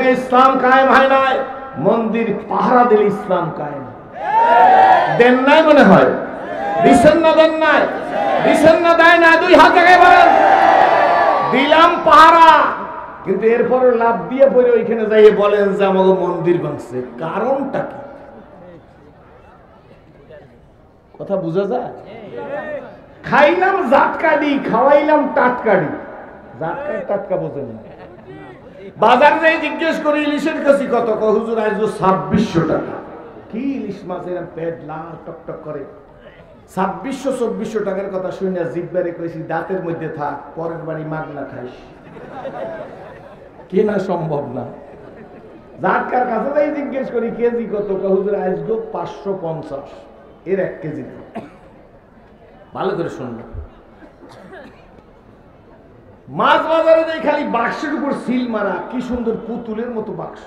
ভেঙে ইসলাম কায়েম হয় নাই, মন্দির পাহারা দিলে ইসলাম কায়েম। দেন নাই মনে হয়, দিচ্ছেন না? দেন নাই, দিচ্ছেন না? দেয় না? দুই হাত জায়গায় বলেন দিলাম পাহারা, কিন্তু এরপরে লাভ দিয়ে পড়ে ওইখানে যাইয়ে বলেন যে আমাকে মন্দির ভাঙছে। কারণটা কি? কথা বুঝা যায়? খাইলাম জাটকাডি, খাওয়াইলাম টাটকাডি। জাটকা টাটকা বোঝেন না। বাজার যাই জিজ্ঞেস করি ইলিশের কাছে কত, হুজুর আজ 2600 টাকা। কি ইলিশ মাছ এরকম পেট লাল টকটক করে। 2600-2400 টাকার কথা শুনে জিব্বারে কইছি দাঁতের মধ্যে থাক, পরের বাড়ি মাগনা খাইস। কেনা সম্ভব না। জাটকার কাছে যাই জিজ্ঞেস করি কেজি কত, হুজুর আজ 550 এর 1 কেজি। ভালো করে শুনল। মাছ বাজারে যাই খালি বাক্সের উপর সিল মারা, কি সুন্দর পুতুলের মতো বাক্স।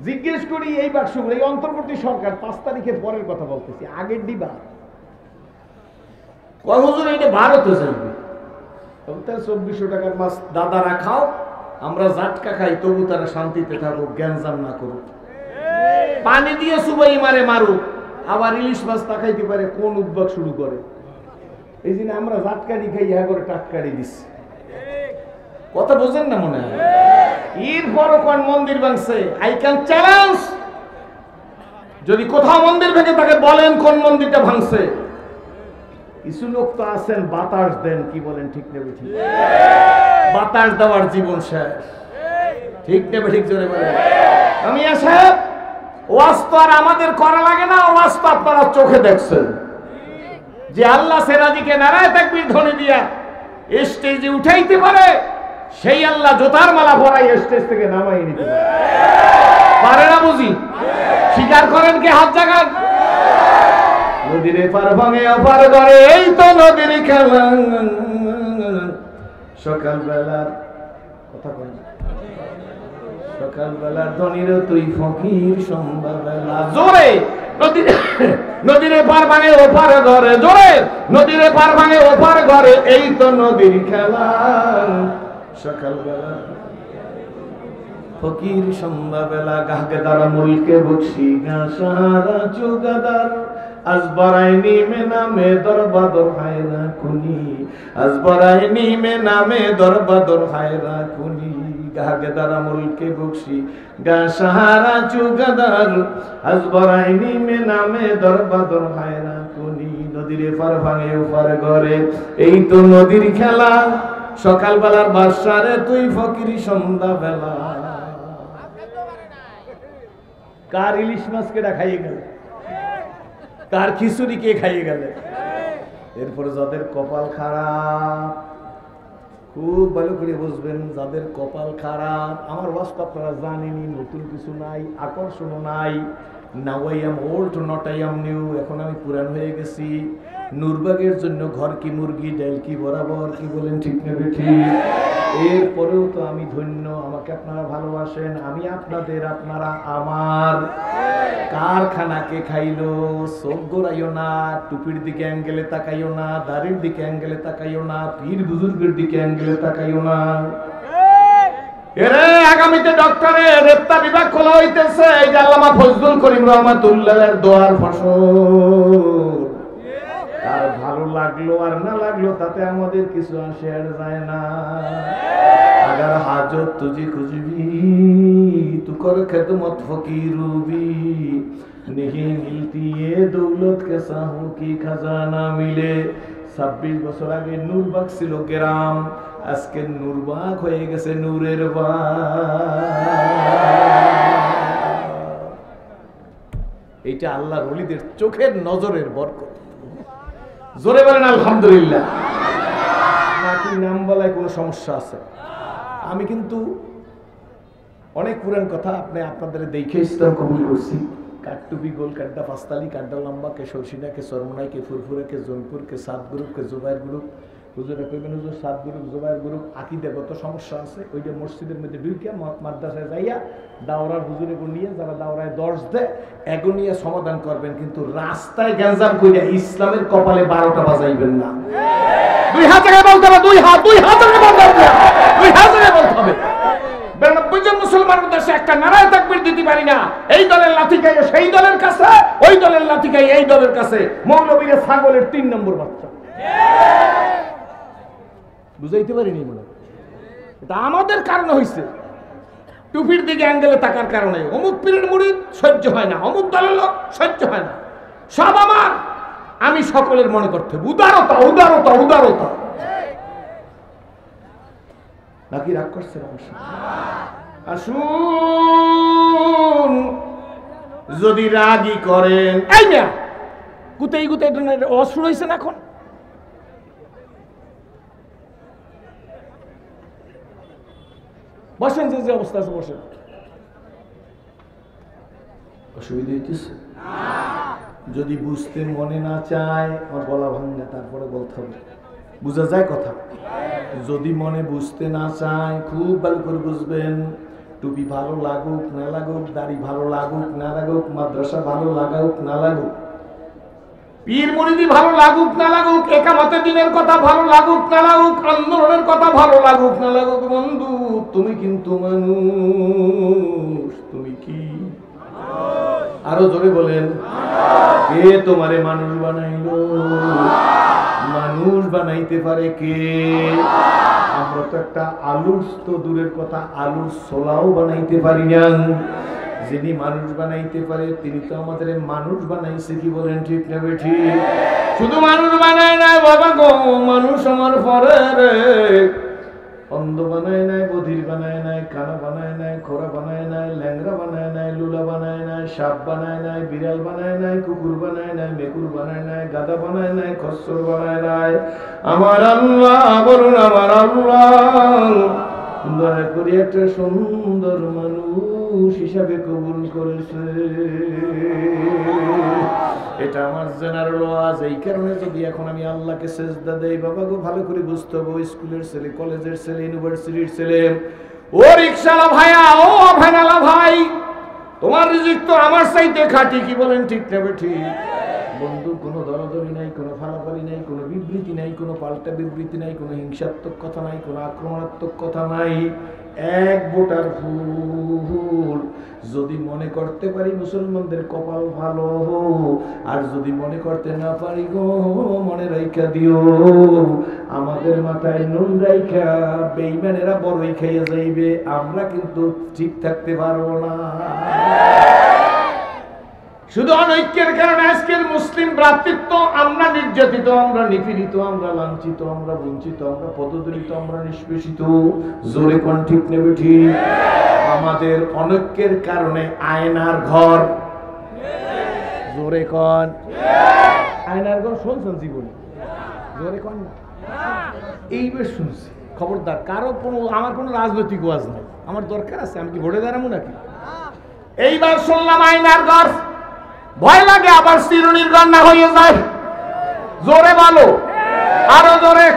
জিজ্ঞেস করি এই বাক্সগুলো, এই অন্তর্বর্তী সরকার 5 তারিখের পরের কথা বলতেছি, আগের ডিবা। কয় হুজুর এটা ভারতে যাইবে। 2400 টাকার মাছ দাদারা খাও, আমরা জাটকা খাই, তবু তারা শান্তিতে থাকুক, জ্ঞানজাম না করুক। পানি দিয়ে সুবাই মারে মারুক, আবার ইলিশ মাছ তাকাইতে পারে কোন উদ্যোগ শুরু করে। এই জন্য আমরা জাটকাড়ি খাই, ইহা করে টাটকাড়ি দিচ্ছি। কথা বোঝেন না মনে হয়? এরপরও কোন মন্দির ভাঙছে? আই ক্যান চ্যালেঞ্জ, যদি কোথাও মন্দির ভেঙে তাকে বলেন কোন মন্দিরটা ভাঙছে। কিছু লোক তো আছেন বাতাস দেন, কি বলেন ঠিক নেবে? ঠিক বাতাস দেওয়ার জীবন শেষ। ঠিক নেবে ঠিক? জোরে বলেন। আমি সাহেব, ওয়াজ তো আর আমাদের করা লাগে না, ওয়াজ তো আপনারা চোখে দেখছেন যে আল্লাহ সেরাজিকে নারায়ে তাকবীর ধ্বনি দিয়া স্টেজে উঠাইতে পারে, সেই আল্লাহ জোতার মালা পরাই স্টেজ থেকে নামাই নিতে পারে না বুঝি? স্বীকার করেন কি? হাত জাগান। নদীর পার ভাঙে অপার করে, এই তো নদীর খেলা। সকালবেলার কথা বলেন, সকালবেলার ধনীর তুই ফকির, সন্ধ্যাবেলা জোরে নদীর পার ভাঙে ওপার ঘরে, জোরে নদীর পার ভাঙে ওপার ঘরে, এই তো নদীর খেলা। সকালবেলা ফকির, সন্ধ্যাবেলা গাহকে দ্বারা মুলকে বকশি গাছারা চুগাদার। আজ বারাইনি মে নামে দরবাদর হায়রা কুনি, আজ বারাইনি মে নামে দরবাদর হায়রা কুনি। গাহকে দ্বারা মুলকে বকশি গাছারা চুগাদার, আজ বারাইনি মে নামে দরবাদর হায়রা কুনি। নদীর পার ভাঙে ওপার ঘরে, এই তো নদীর খেলা। সকালবেলার বাদশারে তুই ফকির, সন্ধ্যাবেলা। কার ইলিশ মাছ কেটা খাইয়ে গেল? কার খিচুড়ি কে খাইয়ে গেল? এরপরে যাদের কপাল খারাপ, খুব ভালো করে বুঝবেন, যাদের কপাল খারাপ। আমার ওয়াজ তো আপনারা জানেনই, নতুন কিছু নাই, আকর্ষণ নাই। Now I am old, not I am new. এখন আমি পুরান হয়ে গেছি। নুরবাগের জন্য ঘর কি মুরগি, ডাল কি বরাবর, কি বলেন ঠিক নেবে ঠিক? এরপরেও তো আমি ধন্য, আমাকে আপনারা ভালোবাসেন, আমি আপনাদের, আপনারা আমার। কারখানাকে খাইলো, চোখ গোড়াইও না, টুপির দিকে অ্যাঙ্গেলে তাকাইও না, দাড়ির দিকে অ্যাঙ্গেলে তাকাইও না, পীর বুজুর্গের দিকে অ্যাঙ্গেলে তাকাইও না। এরে আগামীতে ডক্টরের রেপ্তা বিভাগ খোলা হইতেছে, এই যে আল্লামা ফজলুল করিম রহমাতুল্লাহের দোয়ার ফসল। আর ভালো লাগলো আর না লাগলো তাতে আমাদের কিছু আসে আর যায় না। अगर हाजत तुझे कुछ भी तू कर खिदमत फकीरू भी नहीं मिलती ये दौलत के साहू की खजाना मिले। 26 বছর আগে নূরবাগ ছিল গ্রাম, আজকে নূরবাগ হয়ে গেছে নূরের বাগ। এটা আল্লাহর ওলিদের চোখের নজরের বরকত। জোরে বলেন আলহামদুলিল্লাহ। নাকি নাম বলায় কোনো সমস্যা আছে? আমি কিন্তু অনেক পুরান কথা আপনি আপনাদের দেখে ইসলাম কবুল করছি। কাটটুপি গোল, কাড্ডা পাঁচতালি, কাড্ডা লম্বা, কে সরসিনা, কে সরমনাই, কে ফুরফুরা, কে জোনপুর, কে সাত গ্রুপ, কে জুবাইর গ্রুপ। হুজুরে কইবেন হুজুর সাত গ্রুপ, জুবাইর গ্রুপ আকীদাগত সমস্যা আছে, ওইটা মসজিদের মধ্যে ঢুকিয়া মাদ্রাসায় যাইয়া দাওরার হুজুরে নিয়ে, যারা দাওরায় দর্শ দেয় এগো নিয়ে সমাধান করবেন, কিন্তু রাস্তায় গ্যাঞ্জাম কইরা ইসলামের কপালে 12টা বাজাইবেন না। 2 হাত থেকে বলতে হবে, 2 হাত থেকে বলতে হবে, 2 হাত থেকে বলতে হবে। 92 জন মুসলমানের মধ্যে একটা নারায়ে তাকবীর দিতে পারি না। এই দলের লাথি খাই সেই দলের কাছে, ওই দলের লাথি খাই এই দলের কাছে। মৌলবীরা ছাগলের 3 নম্বর বাচ্চা। বুঝাইতে পারিনি মনে, এটা আমাদের কারণে হয়েছে। টুপির দিকে অ্যাঙ্গেলে তাকার কারণে অমুক পীরের মুরিদ সহ্য হয় না, অমুক দলের লোক সহ্য হয় না। সব আমার, আমি সকলের মনে করতে উদারতা উদারতা উদারতা। নাকি রাগ করছেন? আসুন, যদি রাগই করেন, এই না গুতেই গুতে অসুর হয়েছে না। এখন বসেন, যে অবস্থা আছে বসেন। অসুবিধা হইতেছে? যদি বুঝতে মনে না চায়, আমার বলা ভাঙলে তারপরে বলতে হবে। বুঝা যায় কথা? যদি মনে বুঝতে না চায়, খুব ভালো করে বুঝবেন। টুপি ভালো লাগুক না লাগুক, দাড়ি ভালো লাগুক না লাগুক, মাদ্রাসা ভালো লাগুক না লাগুক, পীর মুরিদি ভালো লাগুক না লাগুক, একামতে দিনের কথা ভালো লাগুক না লাগুক, আন্দোলনের কথা ভালো লাগুক না লাগুক, বন্ধু তুমি কিন্তু মানুষ। তুমি কি? আরো জোরে বলেন, কে তোমারে মানুষ বানাইলো? মানুষ বানাইতে পারে কে? আমরা তো একটা আলুর তো দূরের কথা, আলুর ছোলাও বানাইতে পারি না। যিনি মানুষ বানাইতে পারে তিনি তো আমাদের মানুষ বানাইছে। কি বলেন ঠিক না বেঠিক? শুধু মানুষ বানায় নাই বাবা গো, মানুষ আমার পরে রে। অন্ধ বানায় নাই, বধির বানায় নাই, কানা বানায় নাই, খোরা বানায় নাই, ল্যাংরা বানায় নাই, লুলা বানায় নাই, সাপ বানায় নাই, বিড়াল বানায় নাই, কুকুর বানায় নাই, মেকুর বানায় নাই, গাধা বানায় নাই, খচ্চর বানায় নাই। আমার আল্লাহ, বলুন আমার আল্লাহ দয়া করে একটা সুন্দর মানুষ হিসাবে কবুল করেছে। এটা আমার জেনারেল ওয়াজ। এই কারণে যদি এখন আমি আল্লাহকে সেজদা দেই, বাবা গো ভালো করে বুঝতে হবে, স্কুলের ছেলে, কলেজের ছেলে, ইউনিভার্সিটির ছেলে, ও রিকশালা ভাইয়া, ও ভ্যানালা ভাই, তোমার রিজিক তো আমার চাইতে খাঁটি। কি বলেন ঠিক না বেঠিক? বন্ধু, কোনো দলাদলি নাই, কোনো ফালাফালি নাই, কোনো বিবৃতি নাই, কোনো পাল্টা বিবৃতি নাই, কোনো হিংসাত্মক কথা নাই, কোনো আক্রমণাত্মক কথা নাই। এক বোটার ফুল। যদি মনে করতে পারি মুসলমানদের কপাল ভালো, আর যদি মনে করতে না পারি গো, মনে রাইখা দিও আমাদের মাথায় নুন রাইখা বেঈমানেরা বড়ই খাইয়া যাইবে, আমরা কিন্তু ঠিক থাকতে পারবো না। শুধু অনৈক্যের কারণে আজকের মুসলিম ভ্রাতৃত্ব, আমরা নির্যাতিত, আমরা নিপীড়িত, আমরা লাঞ্ছিত, আমরা বঞ্চিত, আমরা পদদলিত, আমরা নিষ্পেষিত। জোরে কোন ঠিক নেবে ঠিক? আমাদের অনৈক্যের কারণে আয়নার ঘর, জোরে কোন আয়নার ঘর শুনছেন জীবনে? জোরে কোন না? এইবার শুনছি। খবরদার, কারো কোনো, আমার কোনো রাজনৈতিক ওয়াজ নাই, আমার দরকার আছে, আমি কি ভোটে দাঁড়াবো নাকি? এইবার শুনলাম আয়নার ঘর, ভয় লাগে আবার চিরুনির ঘর না হয়ে যায়। জোরে বলো, আরো জোরে।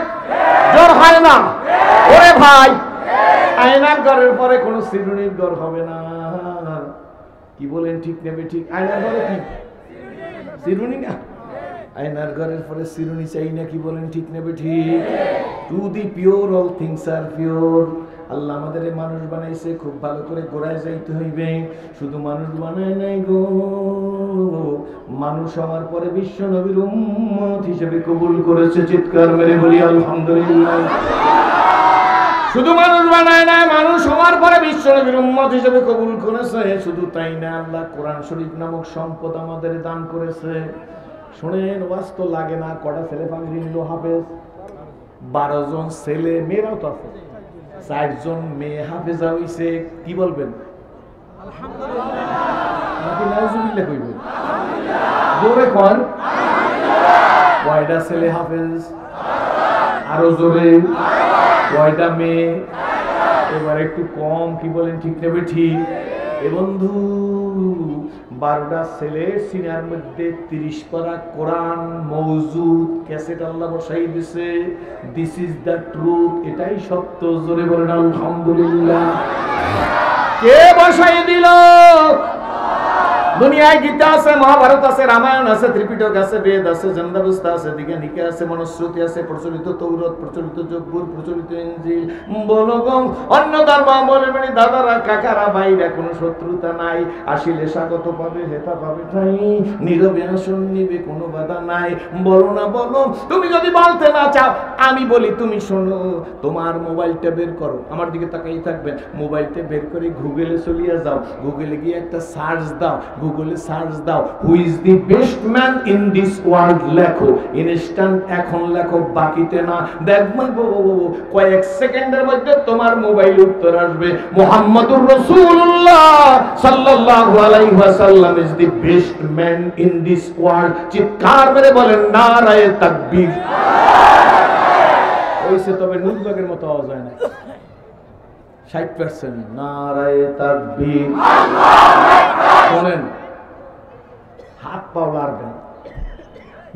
জোর হয় না? ওরে ভাই, আয়নার ঘরের পরে কোনো চিরুনির ঘর হবে না। কি বলেন ঠিক নেবে ঠিক? আয়নার ঘরে কি চিরুনি না? আয়নার ঘরের পরে চিরুনি চাই না। কি বলেন ঠিক নেবে ঠিক? To the pure all things আর পিওর। আল্লাহ আমাদের মানুষ বানাইছে, খুব ভালো করে গোড়ায় যাইতে হইবে। শুধু মানুষ বানায় নাই গো, মানুষ হওয়ার পরে বিশ্ব নবীর উম্মত হিসেবে কবুল করেছে। চিৎকার মেরে বলি আলহামদুলিল্লাহ। শুধু মানুষ বানায় নাই, মানুষ হওয়ার পরে বিশ্ব নবীর উম্মত হিসেবে কবুল করেছে। শুধু তাই না, আল্লাহ কোরআন শরীফ নামক সম্পদ আমাদের দান করেছে। শোনেন, ওয়াজ তো লাগে না। কটা ছেলে ফাংরি নিল হাফেজ? 12 জন ছেলে, মেয়েরাও তো আছে। 4 জন মেয়ে হাফেজা হইছে। কি বলবেন? নাকি নাউজুবিল্লাহ কইবেন? জোরে কোন। কয়টা ছেলে হাফেজ? আরো জোরে। কয়টা মেয়ে? এবার একটু কম। কি বলেন ঠিক নেবে ঠিক? এ বন্ধু, 12টা ছেলের সিনার মধ্যে 30 পারা কোরআন মওজুদ, ক্যাসেট আল্লাহ বসাই দিছে। দিস ইজ দ্য ট্রুথ, এটাই সত্য। জোরে বলেন আলহামদুলিল্লাহ। কে বসাই দিল? দুনিয়ায় গীতা আছে, মহাভারত আছে, রামায়ণ আছে, ত্রিপিটক আছে, বেদ আছে, জন্দাবস্থা আছে, দিকে আছে, মনুশ্রুতি আছে, প্রচলিত তৌরত, প্রচলিত জব্বুর, প্রচলিত ইনজিল। বলো গো অন্য ধর্মাবলম্বী দাদারা, কাকারা, ভাইরা, কোনো শত্রুতা নাই। আসিলে স্বাগত পাবে, হেতা পাবে ঠাই, নীরবে আসন নিবে, কোনো বাধা নাই। বলো না বলো, তুমি যদি বলতে না চাও আমি বলি, তুমি শোনো। তোমার মোবাইলটা বের করো, আমার দিকে তাকাই থাকবেন। মোবাইলটা বের করে গুগলে চলিয়ে যাও, গুগলে গিয়ে একটা সার্চ দাও, গুগলে সার্চ দাও who is the best man in this world লেখো, ইনস্ট্যান্ট এখন লেখো, বাকিতে না। দেখবেন কয়েক সেকেন্ডের মধ্যে তোমার মোবাইল উত্তর আসবে, মুহাম্মাদুর রাসূলুল্লাহ সাল্লাল্লাহু আলাইহি ওয়াসাল্লাম is the best man in this world. চিৎকার মেরে বলেন নারায়ে তাকবীর। ওইসে তবে নুরবাগের মতো আওয়াজ হয় না, 60%। নারায়ে তাকবীর। বলেন হাত পাও লাগবে,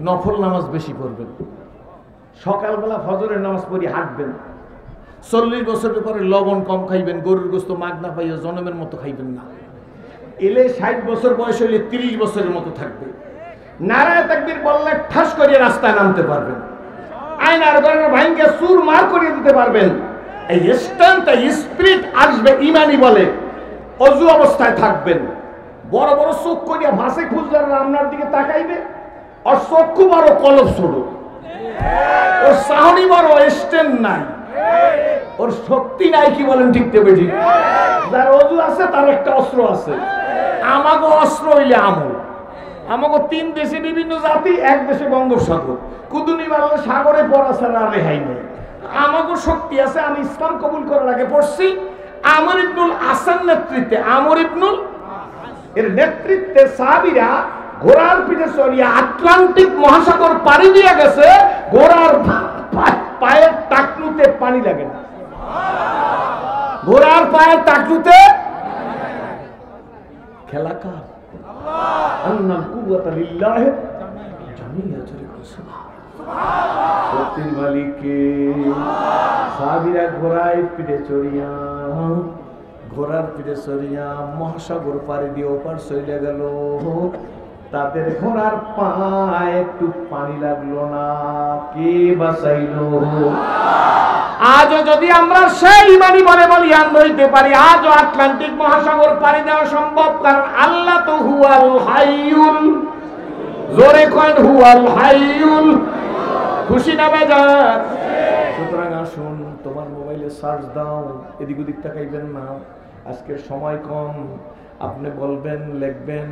নফল নামাজ বেশি পড়বেন, সকালবেলা ফজরের নামাজ পড়ি হাঁটবেন, 40 বছরের পরে লবণ কম খাইবেন, গরুর গোশত মাগনা পাইয়া জনমের মতো খাইবেন না। এলে 60 বছর বয়স হইলে 30 বছরের মতো থাকবে। নারায়ে তাকবীর বললে ঠাস করিয়ে রাস্তায় নামতে পারবেন, আয়নার ঘরের ভাইকে চুর মার করিয়ে দিতে পারবেন। এই স্ট্রেংথ, এই স্পিরিট আসবে ইমানি বলে। অজু অবস্থায় থাকবেন, বড় বড় চোখ করিয়া ভাসে খুঁজলার আপনার দিকে তাকাইবে, আর চক্ষু বড় কলব ছোট, ওর সাহনি বড় স্ট্রেংথ নাই, ওর শক্তি নাই। কি বলেন ঠিক তবে ঠিক? যার অজু আছে তার একটা অস্ত্র আছে। আমাগো অস্ত্র হইলে আমল। আমাগো 3 দেশে বিভিন্ন জাতি, এক দেশে বঙ্গোপসাগর, কুদুনি বাংলা সাগরে পড়া ছাড়া রেহাই নেই। আমাগো শক্তি আছে। আমি ইসলাম কবুল করার আগে পড়ছি আমর ইবনুল আসান নেতৃত্বে, আমর ইবনুল এর নেতৃত্বে সাহাবীরা ঘোড়ার পিঠে চড়িয়া আটলান্টিক মহাসাগর পাড়ি দিয়ে গেছে। ঘোড়ার পায়ের টাকলুতে পানি লাগে না, ঘোড়ার পায়ের টাকলুতে। খেলা কার? আন্নাল কুওয়াতা লিল্লাহ জামিয়া। শক্তির মালিককে। সাহাবীরা ঘোড়ার পিঠে চড়িয়া মহাসাগর পাড়ি দিয়ে ওপার চলে গেল। তাদের ঘোড়ার পায়ে একটু পানি লাগলো না, কে বাঁচাইলো? আজও যদি আমরা সেই ইমানি বলে বলিয়ান হইতে পারি, আজও আটলান্টিক মহাসাগর পাড়ি দেওয়া সম্ভব, কারণ আল্লাহ তো হুয়াল হাইয়ুল। জোরে কন হুয়াল হাইয়ুল। খুশি না বেজার? সুতরাং আসুন তোমার মোবাইলে সার্চ দাও, এদিক ওদিক তাকাইবেন না। আজকের সময় কম, আপনি বলবেন, লিখবেন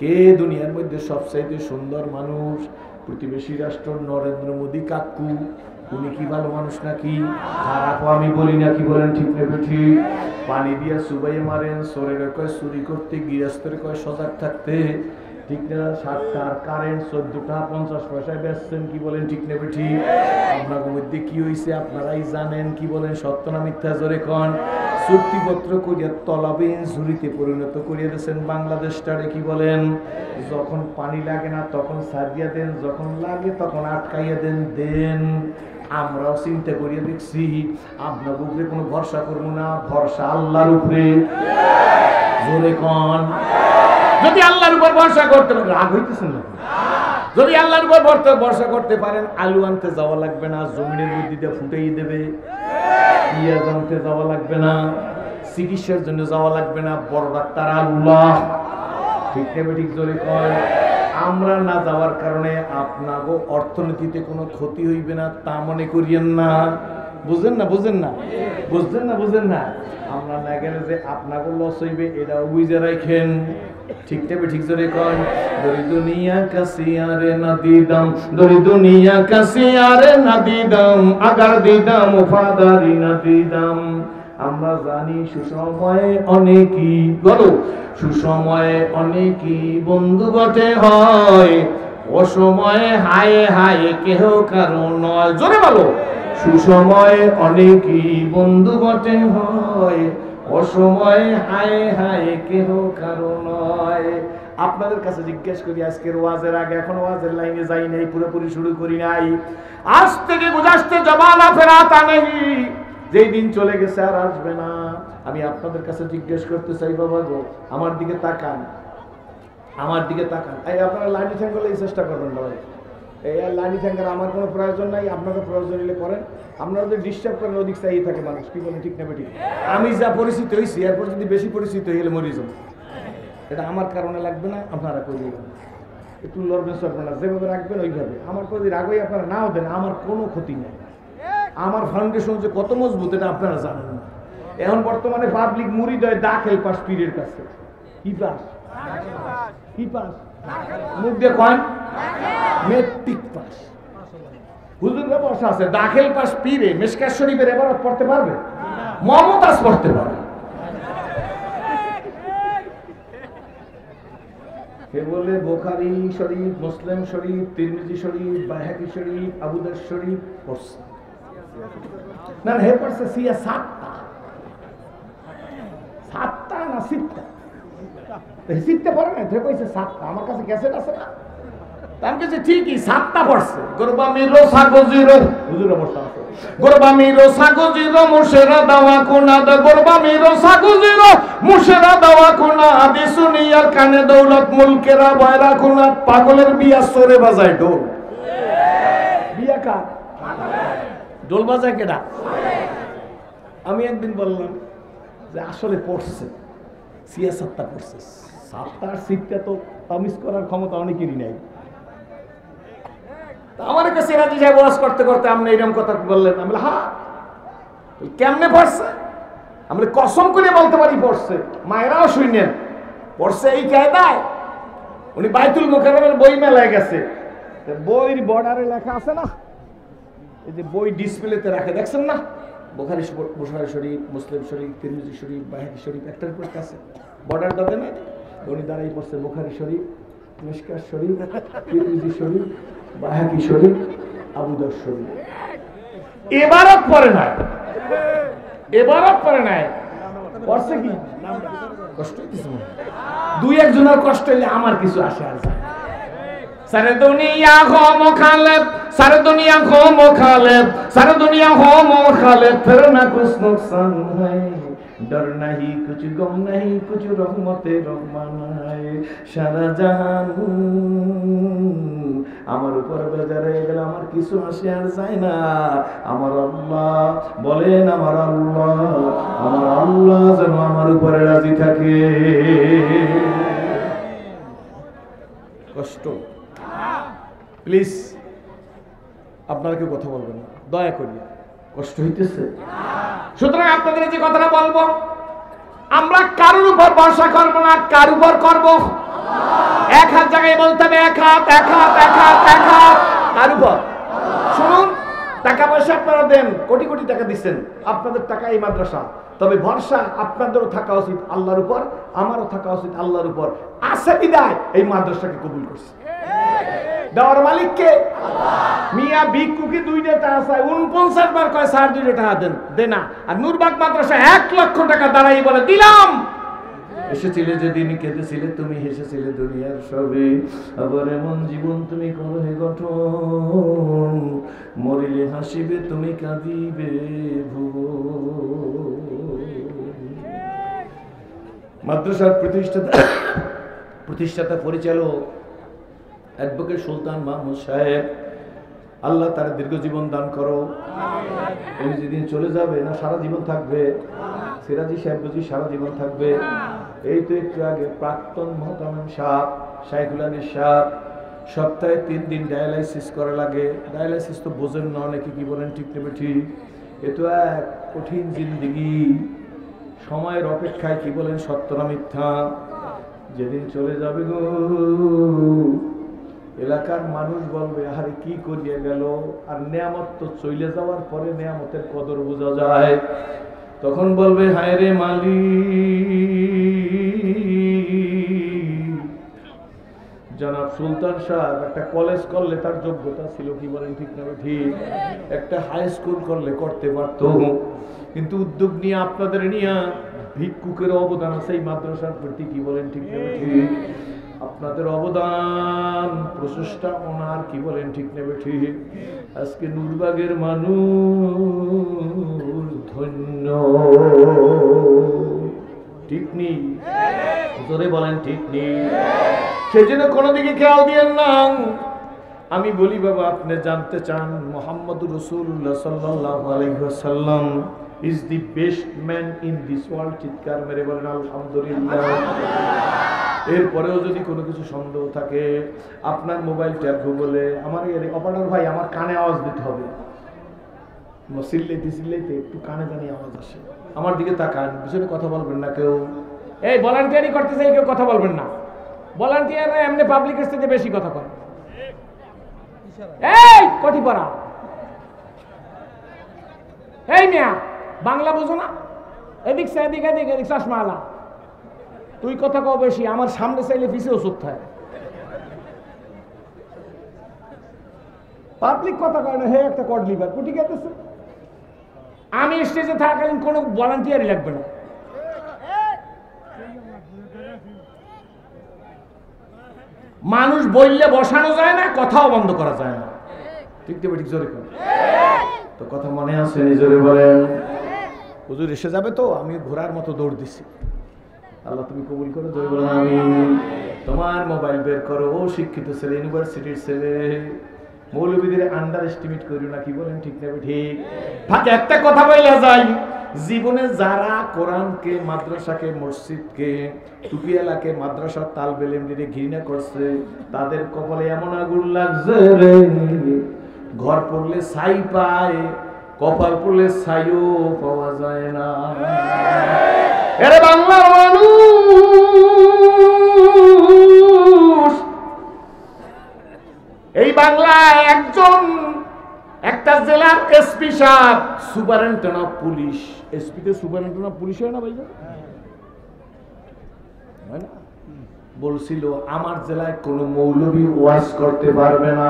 কে দুনিয়ার মধ্যে সবচাইতে সুন্দর মানুষ? প্রতিবেশী রাষ্ট্র নরেন্দ্র মোদী কাকু। উনি কি ভালো মানুষ নাকি? খারাপ আমি বলি না, কি বলেন ঠিক নেবে ঠিক? পানি দিয়া চুবাই মারেন, চোরের কয় চুরি করতে, গৃহস্থের কয় সজাগ থাকতে, ঠিক না? 7টার কারেন্ট 14টা 50 পয়সায় বেচছেন, কি বলেন ঠিক নেবে ঠিক? আপনাদের মধ্যে কি হয়েছে আপনারাই জানেন, কি বলেন সত্য না মিথ্যা? জোরে কন। চুক্তিপত্র করিয়া তলাবে ঝুড়িতে পরিণত করিয়ে দিয়েছেন বাংলাদেশটারে, কি বলেন? যখন পানি লাগে না তখন সারিয়া দেন, যখন লাগে তখন আটকাইয়া দেন। আমরাও চিন্তা করিয়া দেখছি, আপনার উপরে কোনো ভরসা করবো না, ভরসা আল্লাহর উপরে। জোরে কন। যদি আল্লাহর উপর ভরসা করতে পারেন, রাগ হইতেছেন না? যদি আল্লাহর উপর ভরসা করতে পারেন, আলু আনতে যাওয়া লাগবে না, জমিনের মধ্যে ফুটেই দেবে। পেঁয়াজ আনতে যাওয়া লাগবে না, চিকিৎসার জন্য যাওয়া লাগবে না, বড় ডাক্তার আল্লাহ। ঠিক নেবে ঠিক? জোরে কয়। আমরা না যাওয়ার কারণে আপনাকে অর্থনীতিতে কোনো ক্ষতি হইবে না তা মনে করিয়েন না। বুঝেন না? বুঝেন না? বুঝছেন না? বুঝেন না? আমরা না গেলে যে আপনাকে লস হইবে এটা বুঝে রাখেন। ঠিক নেবে ঠিক? জোরে কয়। দরি দুনিয়া কাসিয়ারে না দিদাম, দরি দুনিয়া কাসিয়ারে না দিদাম, আগার দিদাম ওফাদারি না দিদাম। আমরা জানি সুসময়ে অনেকই বলো, সুসময়ে অনেকই বন্ধু বটে হয়, অসময়ে হায় হায় কেহ কারো নয়। জোরে বলো। সুসময়ে অনেকই বন্ধু বটে হয়, অসময়ে হায় হায় কেহ কারো নয়। আপনাদের কাছে জিজ্ঞেস করি, আজকের ওয়াজের আগে এখন ওয়াজের লাইনে যাই নাই, পুরোপুরি শুরু করি নাই। আজ থেকে গুজারতে জবানা ফেরাতা নেই, যেই দিন চলে গেছে আর আসবে না। আমি আপনাদের কাছে জিজ্ঞেস করতে চাই, বাবা গো আমার দিকে তাকান, আমার দিকে তাকান। এই আপনারা লাঠি ঠ্যাং করলে এই চেষ্টা করবেন না ভাই। এই আর লাঠি ঠ্যাঙ্গার আমার কোনো প্রয়োজন নাই, আপনাদের প্রয়োজন হলে করেন। আপনারা যদি ডিস্টার্ব করেন ওদিক চাইয়ে থাকে মানুষ, কি বলেন ঠিক না ঠিক? আমি যা পরিচিত হয়েছি এরপর যদি বেশি পরিচিত হয়ে গেলে মরি যাব। এটা আমার কারণে লাগবে না, আপনারা করে দেবেন। একটু লড়বেন আপনারা, যেভাবে রাখবেন ওইভাবে। আমার যদি রাগই আপনারা নাও দেন, আমার কোনো ক্ষতি নেই। আমার ফাউন্ডেশন যে কত মজবুত এটা আপনারা জানেন না। এখন বর্তমানে পাবলিক মুড়ি দেয় দাখিল পাস পীরের কাছে। কি পাস? কি পাস? মুখ দিয়ে কয় মেট্রিক পাস। হুজুররা বসা আছে, দাখিল পাস পীরে মিশকাত শরীফের ইবারত পড়তে পারবে? মমতাজ পড়তে পারবে। কে বলে বুখারী শরীফ, মুসলিম শরীফ, তিরমিজি শরীফ, বাইহাকি শরীফ, আবু দাউদ শরীফ পড়ছে না? হে পড়ছে সিয়া সাতটা না সিটটা? সিটটা পড়ে না, ধরে কইছে সাতটা। আমার কাছে ক্যাসেট আছে না, আমি কাছে ঠিকই সাতটা পড়ছে। গোরবামিরো সাগজিরো হুজুর বসা আছে, গোরবামিরো সাগজিরো মুশেরা দাওয়া কোনা দা, গোরবামিরো সাগজিরো মুশেরা দাওয়া কোনা আদি সুনিয়ার কানে দৌলত মুলকেরা বয়রা কোনা। পাগলের বিয়া সরে বাজায় ঢোল। বিয়া কার? ঢোল বাজায় কেডা? আমি একদিন বললাম যে আসলে পড়ছে সিয়া সাতটা পড়ছে। সাতটার সিটটা তো তামিজ করার ক্ষমতা অনেকেরই নাই। আমার কাছে রাজি সাহেব ওয়াজ করতে করতে আপনি এরকম কথা বললেন। আমি বললাম হ্যাঁ, কেমনে পড়ছে? আমি কসম করে বলতে পারি পড়ছে। মায়েরাও শুনেন পড়ছে এই কায়দায়। উনি বাইতুল মুকাররমের বই মেলায় গেছে, বইয়ের বর্ডারে লেখা আছে না, এই যে বই ডিসপ্লেতে রাখে দেখছেন না, বুখারী শরীফ, মুসলিম শরীফ, তিরমিজি শরীফ, বাইহাকি শরীফ একটার পর কাছে বর্ডারটা দেন। উনি দাঁড়াই পড়ছে বুখারী শরীফ, মিশকাত শরীফ, তিরমিজি শরীফ, বাইহাকি শরীফ, আবু দাউদ শরীফ। এবারত পড়ে নাই, এবারত পড়ে নাই। পড়ছে কি? কষ্ট হইতেছে না? দুই একজনের কষ্ট হইলে আমার কিছু আসে আর যায়। सारे दुनिया हो मुखालिफ, सारे दुनिया हो मुखालिफ, सारे दुनिया हो मुखालिफ, फिर ना कुछ नुकसान है, डर नहीं कुछ गम नहीं, कुछ रहमते रहमान है, सारा जहान আমার উপর বেজার হয়ে গেল, আমার কিছু আসে আর যায় না। আমার আল্লাহ বলেন, আমার আল্লাহ যেন আমার উপরে রাজি থাকে। কষ্ট প্লিজ, আপনারা কেউ কথা বলবেন না দয়া করি, কষ্ট হইতেছে। সুতরাং আপনাদের যে কথাটা বলবো, আমরা কারোর উপর ভরসা করবো না, কার উপর করবো? এক হাত জায়গায় বলতে হবে, এক হাত, এক হাত, এক হাত, এক হাত। কার উপর? শুনুন, টাকা পয়সা আপনারা দেন, কোটি কোটি টাকা দিচ্ছেন, আপনাদের টাকা এই মাদ্রাসা, তবে ভরসা আপনাদেরও থাকা উচিত আল্লাহর উপর, আমারও থাকা উচিত আল্লাহর উপর। আছে বিদায় এই মাদ্রাসাকে কবুল করছে। দেওয়ার মালিক কে? মিয়া ভিক্ষুকে 2 টাকা চায়, 49 বার কয় স্যার 2 টাকা দেন, দে না। আর নূরবাগ মাদ্রাসা 1 লক্ষ টাকা দাঁড়াই বলে দিলাম। এসেছিলে যেদিন কেঁদেছিলে তুমি, হেসেছিলে দুনিয়ার সবে, আবার এমন জীবন তুমি করো হে গঠন, মরিলে হাসিবে তুমি কাঁদিবে ভুবন। মাদ্রাসার প্রতিষ্ঠাতা পরিচালক অ্যাডভোকেট সুলতান মাহমুদ সাহেব, আল্লাহ তার দীর্ঘ জীবন দান করো। উনি যেদিন চলে যাবে না সারা জীবন থাকবে, সিরাজি সাহেব বুঝি সারা জীবন থাকবে। এই তো একটু আগে প্রাক্তন মহতামিম সাহেব শাইখুল আনিস সাহেব, সপ্তাহে 3 দিন ডায়ালাইসিস করা লাগে। ডায়ালাইসিস তো বোঝেন না অনেকে, কি বলেন ঠিক নেবে ঠিক? এ তো এক কঠিন জিন্দেগি, সময়ের অপেক্ষায়, কি বলেন সত্য না মিথ্যা? যেদিন চলে যাবে গো, এলাকার মানুষ বলবে আরে কি করিয়া গেল। আর নেয়ামত তো চলে যাওয়ার পরে নেয়ামতের কদর বোঝা যায়। তখন বলবে হায় রে মালিক, জনাব সুলতান সাহেব একটা কলেজ করলে তার যোগ্যতা ছিল, কি বলেন ঠিক না ঠিক? একটা হাই স্কুল করলে করতে পারত, কিন্তু উদ্যোগ নিয়ে আপনাদের নিয়ে ভিক্ষুকের অবদান আছে এই মাদ্রাসার প্রতি, কি বলেন ঠিক না ঠিক? আপনাদের অবদান প্রচেষ্টা ওনার, কি বলেন ঠিক নেবে ঠিক? আজকে নূরবাগের মানুষ ধন্য। ঠিক নেই, জোরে বলেন ঠিক নেই। সেই জন্য কোনো দিকে খেয়াল দিয়েন না। আমি বলি বাবা, আপনি জানতে চান মুহাম্মদুর রাসূলুল্লাহ সাল্লাল্লাহু আলাইহি ওয়াসাল্লাম is the best man in this world. চিৎকার মেরে বলেন আলহামদুলিল্লাহ। এরপরেও যদি কোনো কিছু সন্দেহ থাকে, আপনার মোবাইল ট্যাপ গুগলে, আমার অপারেটর ভাই আমার কানে আওয়াজ দিতে হবে, চিল্লাইতে একটু কানে জানি আওয়াজ আসে, আমার দিকে তাকান, পিছনে কথা বলবেন না কেউ। এই ভলান্টিয়ারি করতে চাই, কেউ কথা বলবেন না। ভলান্টিয়াররা এমনি পাবলিকের সাথে বেশি কথা বলে। এই কটি পড়া, এই মিয়া বাংলা বুঝো না? এদিক এদিক এদিক এদিক চশমা আলা, তুই কথা কও বেশি, আমার সামনে চাইলে পিছিয়েও চুপ থাকে। পাবলিক কথা কয় না, হে একটা কড লিভার কুটি গেতেছে। আমি স্টেজে থাকাকালীন কোনো ভলান্টিয়ারই লাগবে না। মানুষ বললে বসানো যায় না, কথাও বন্ধ করা যায় না। ঠিক তো ঠিক, জোরে করেন তো। কথা মনে আছে? জোরে বলেন। হুজুর এসে যাবে তো, আমি ঘোড়ার মতো দৌড় দিছি। আল্লাহ তুমি কবুল করো, জোরে বলেন আমিন। তোমার মোবাইল বের করো, ও শিক্ষিত ছেলে, ইউনিভার্সিটির ছেলে, মৌলবীদের আন্ডার এস্টিমেট করিও না। কি বলেন ঠিক না ঠিক? ফাঁকে একটা কথা বলা যায়, জীবনে যারা কোরআনকে, মাদ্রাসাকে, মসজিদকে, টুপিয়ালাকে, মাদ্রাসার তালবে ইলমকে ঘৃণা করছে, তাদের কপালে এমন আগুন লাগছে রে, ঘর পড়লে ছাই পায়, কপাল পড়লে ছাইও পাওয়া যায় না। এরে বাংলার মানুষ, এই বাংলায় একটা জেলার এসপি সাহেব, সুপারিনটেন্ডেন্ট অফ পুলিশ, এসপি তে সুপারিনটেন্ডেন্ট অফ পুলিশ হয় না ভাইজান? হয় না? বলছিল আমার জেলায় কোনো মৌলবী ওয়াজ করতে পারবে না।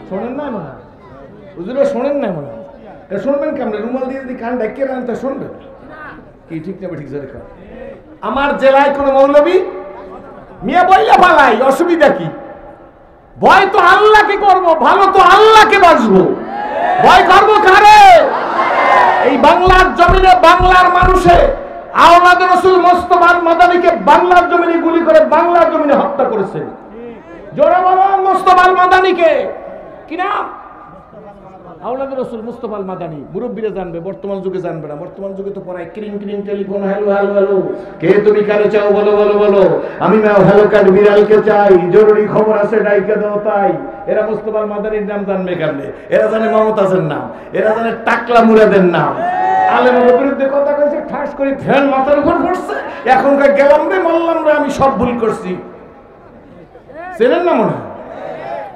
শোনেন না মনে হয় হুজুরে, শোনেন না মনে হয়? শুনবেন কেমন? রুমাল দিয়ে যদি কান ডাকিয়ে রান তা শুনবেন কি? ঠিক না ঠিক জোরে কর। আমার জেলায় কোনো মৌলবী মিয়া বইলা পালাই, অসুবিধা কি? ভয় তো আল্লাহকে করবো, ভালো তো আল্লাহকে বাঁচবো। ভয় করবো কারে? এই বাংলার জমিনে বাংলার মানুষে আওলাদ রাসূল মুস্তাফা মাদানীকে বাংলার জমিনে গুলি করে বাংলার জমিনে হত্যা করেছে। জোরে বলুন মুস্তাফা মাদানীকে কি নাম? আওলাদ রাসূল মুস্তাফা মাদানী। মুরব্বীরা জানবে, বর্তমান যুগে জানবে না। বর্তমান যুগে তো পড়ায় ক্রিং ক্রিং টেলিফোন, হ্যালো হ্যালো হ্যালো, কে তুমি কারে চাও বলো বলো বলো, আমি নাও হ্যালো কার বিড়ালকে চাই, জরুরি খবর আছে ডাইকে দাও তাই। এরা মুস্তাফা মাদানীর নাম জানবে কেমনে? এরা জানে মমতাজের নাম, এরা জানে টাকলা মুরাদের নাম। আলেমের বিরুদ্ধে কথা কইছে, ঠাস করে ফ্যান মাথার উপর পড়ছে, এখনকার গেলাম রে মারলাম রে, আমি সব ভুল করছি। চেনেন না মনে হয়?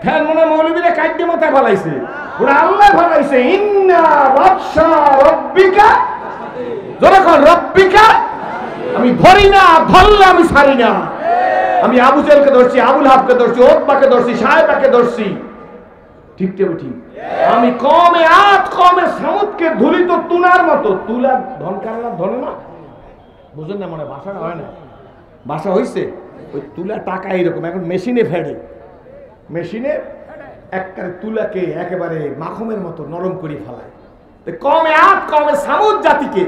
ফ্যান মনে মৌলবীরা কাইটে মাথায় ফলাইছে, ওরা আল্লাহ ফলাইছে। ইন্না বাদশা রব্বিকা, জোরে কর রব্বিকা। আমি ধরি না, ধরলে আমি ছাড়ি না। আমি আবু জেলকে ধরছি, আবুল হাবকে ধরছি, ওতবাকে ধরছি, সাহেবাকে ধরছি। ঠিক তো ঠিক। আমি কমে আদ কমে সামুদকে ধুলিত তুলার মতো, তুলা ধন কারণা ধরে না, বুঝেন না মনে? ভাষা হয় না, ভাষা হইছে ওই তুলা টাকা এইরকম, এখন মেশিনে ফেড়ে, মেশিনে একবারে তুলাকে একেবারে মাখমের মতো নরম করে ফেলায়। কমে আদ কমে সামুদ জাতিকে,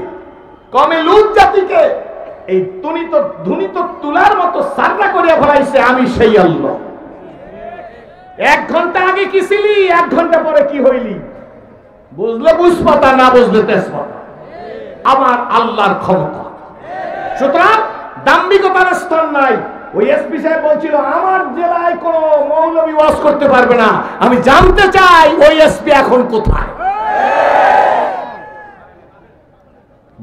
কমে লুত জাতিকে এই ধুনিত তুলার মতো সারনা করিয়া ফেলাইছে আমি সেই আল্লাহ। 1 ঘন্টা আগে কি ছিলি, 1 ঘন্টা পরে কি হইলি? বুঝলে বুঝপাতা, না বুঝলে তেজপাতা। আমার আল্লাহর ক্ষমতা। সুতরাং দাম্ভিকতার স্থান নাই। ওই এসপি সাহেব বলছিল আমার জেলায় কোন মৌলবী ওয়াজ করতে পারবে না। আমি জানতে চাই ওই এসপি এখন কোথায়?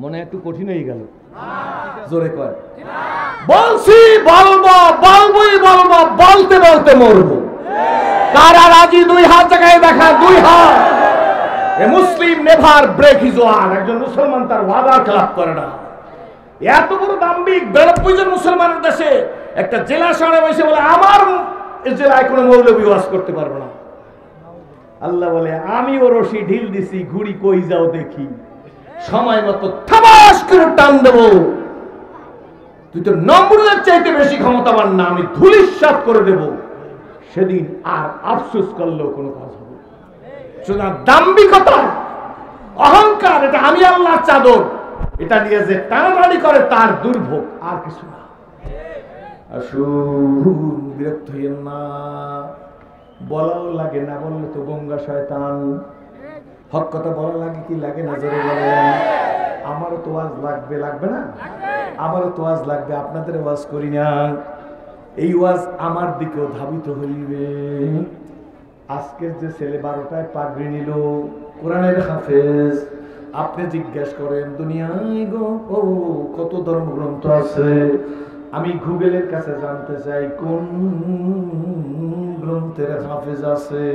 মনে একটু কঠিন হয়ে গেল, জোরে কর। বলছি বলবো, বলবোই বলবো, বলতে বলতে মরবো। কারা রাজি? 2 হাত জায়গায় দেখা, 2 হাত। এ মুসলিম নেভার ব্রেক হিজ ওয়ার্ড। একজন মুসলমান তার ওয়াদার খেলাপ করে না। এত বড় দাম্ভিক 92 জন মুসলমানের দেশে একটা জেলা শহরে বসে বলে আমার জেলায় কোনো মৌলবী ওয়াজ করতে পারবে না। আল্লাহ বলে আমি ও রশি ঢিল দিছি, ঘুড়ি কই যাও দেখি, সময় মতো থামাস করে টান দেবো। তুই তো নমরুদের চাইতে বেশি ক্ষমতাবান না, আমি ধূলিসাৎ করে দেব। সেদিন আর আফসোস করলেও কোনো কাজ হবে না। দাম্ভিকতা, অহংকার, এটা আমি আল্লাহর চাদর। এটা নিয়ে যে টানাটানি করে তার দুর্ভোগ, আর কিছু না। আসুন, বিরক্ত হইয়েন না। বলাও লাগে, না বললে তো গঙ্গা শয়তান। হক কথা বলা লাগে কি লাগে না, জোরে বলেন। আমারও তো ওয়াজ লাগবে, লাগবে না? আমারও তো ওয়াজ লাগবে, আপনাদের ওয়াজ করি না। এই ওয়াজ আমার দিকেও ধাবিত হইবে। আজকের যে ছেলে 12টায় পাগড়ি নিল, কোরআনের হাফেজ, আপনি জিজ্ঞেস করেন দুনিয়ায় গো কত ধর্মগ্রন্থ আছে। আমি গুগলের কাছে জানতে চাই কোন গ্রন্থের হাফেজ আছে।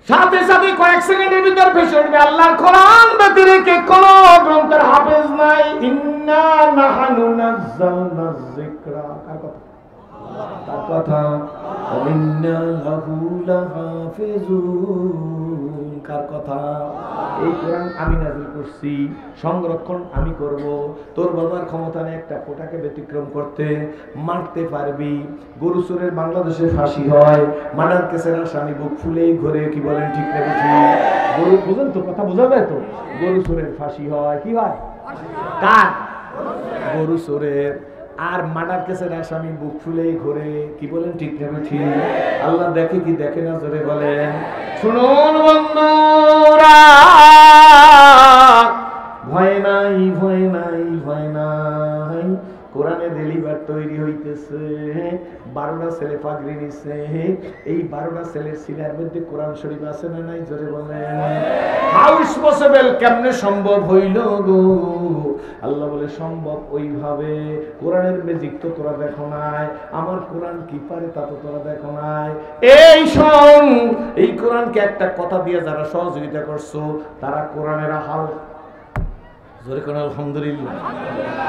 সাথে সাথে কয়েক সেকেন্ডের ভিতর ভেসে উঠবে আল্লাহর কোরআন ব্যতিরেকে কোন গ্রন্থের হাফেজ নাই। ইন্না নাহনু নাযালনা যিকরা, কার কথা? তার কথা। ইন্না লাহু লাহাফিজুন, কার কথা? এই কোরআন আমি নাযিল করছি, সংরক্ষণ আমি করব। তোর বাবার ক্ষমতা নেই একটা ফোঁটাকে ব্যতিক্রম করতে। মারতে পারবি। গরু চোরের বাংলাদেশে ফাঁসি হয়, মার্ডার কেসের আসামি বুক ফুলে ঘরে, কি বলেন ঠিক না বুঝি? গরু বুঝেন তো, কথা বোঝা যায় তো? গরু চোরের ফাঁসি হয়, কি হয়? কার? গরু চোরের। আর মার্ডার কেসের আসামি বুক ফুলে ঘরে, কি বলেন ঠিক না ঠিক? আল্লাহ দেখে কি দেখে না, জোরে বলেন। শুনুন বন্ধুরা, ভয় নাই, ভয় নাই, ভয় নাই। কোরআনে রেলিভার তৈরি হইতেছে। 12টা ছেলে পাগড়ি নিছে। এই 12টা ছেলের সিনার মধ্যে কোরআন শরীফ আছে না নাই, জোরে বলেন। হাউ ইজ পসিবল, কেমনে সম্ভব হইল গো? আল্লাহ বলে সম্ভব ওইভাবে। কোরআনের ম্যাজিক তো তোরা দেখো নাই, আমার কোরআন কি পারে তা তো তোরা দেখো নাই। এই শোন, এই কোরআনকে একটা কথা দিয়ে যারা সহযোগিতা করছো, তারা কোরআনের হাল, জোরে কোন আলহামদুলিল্লাহ।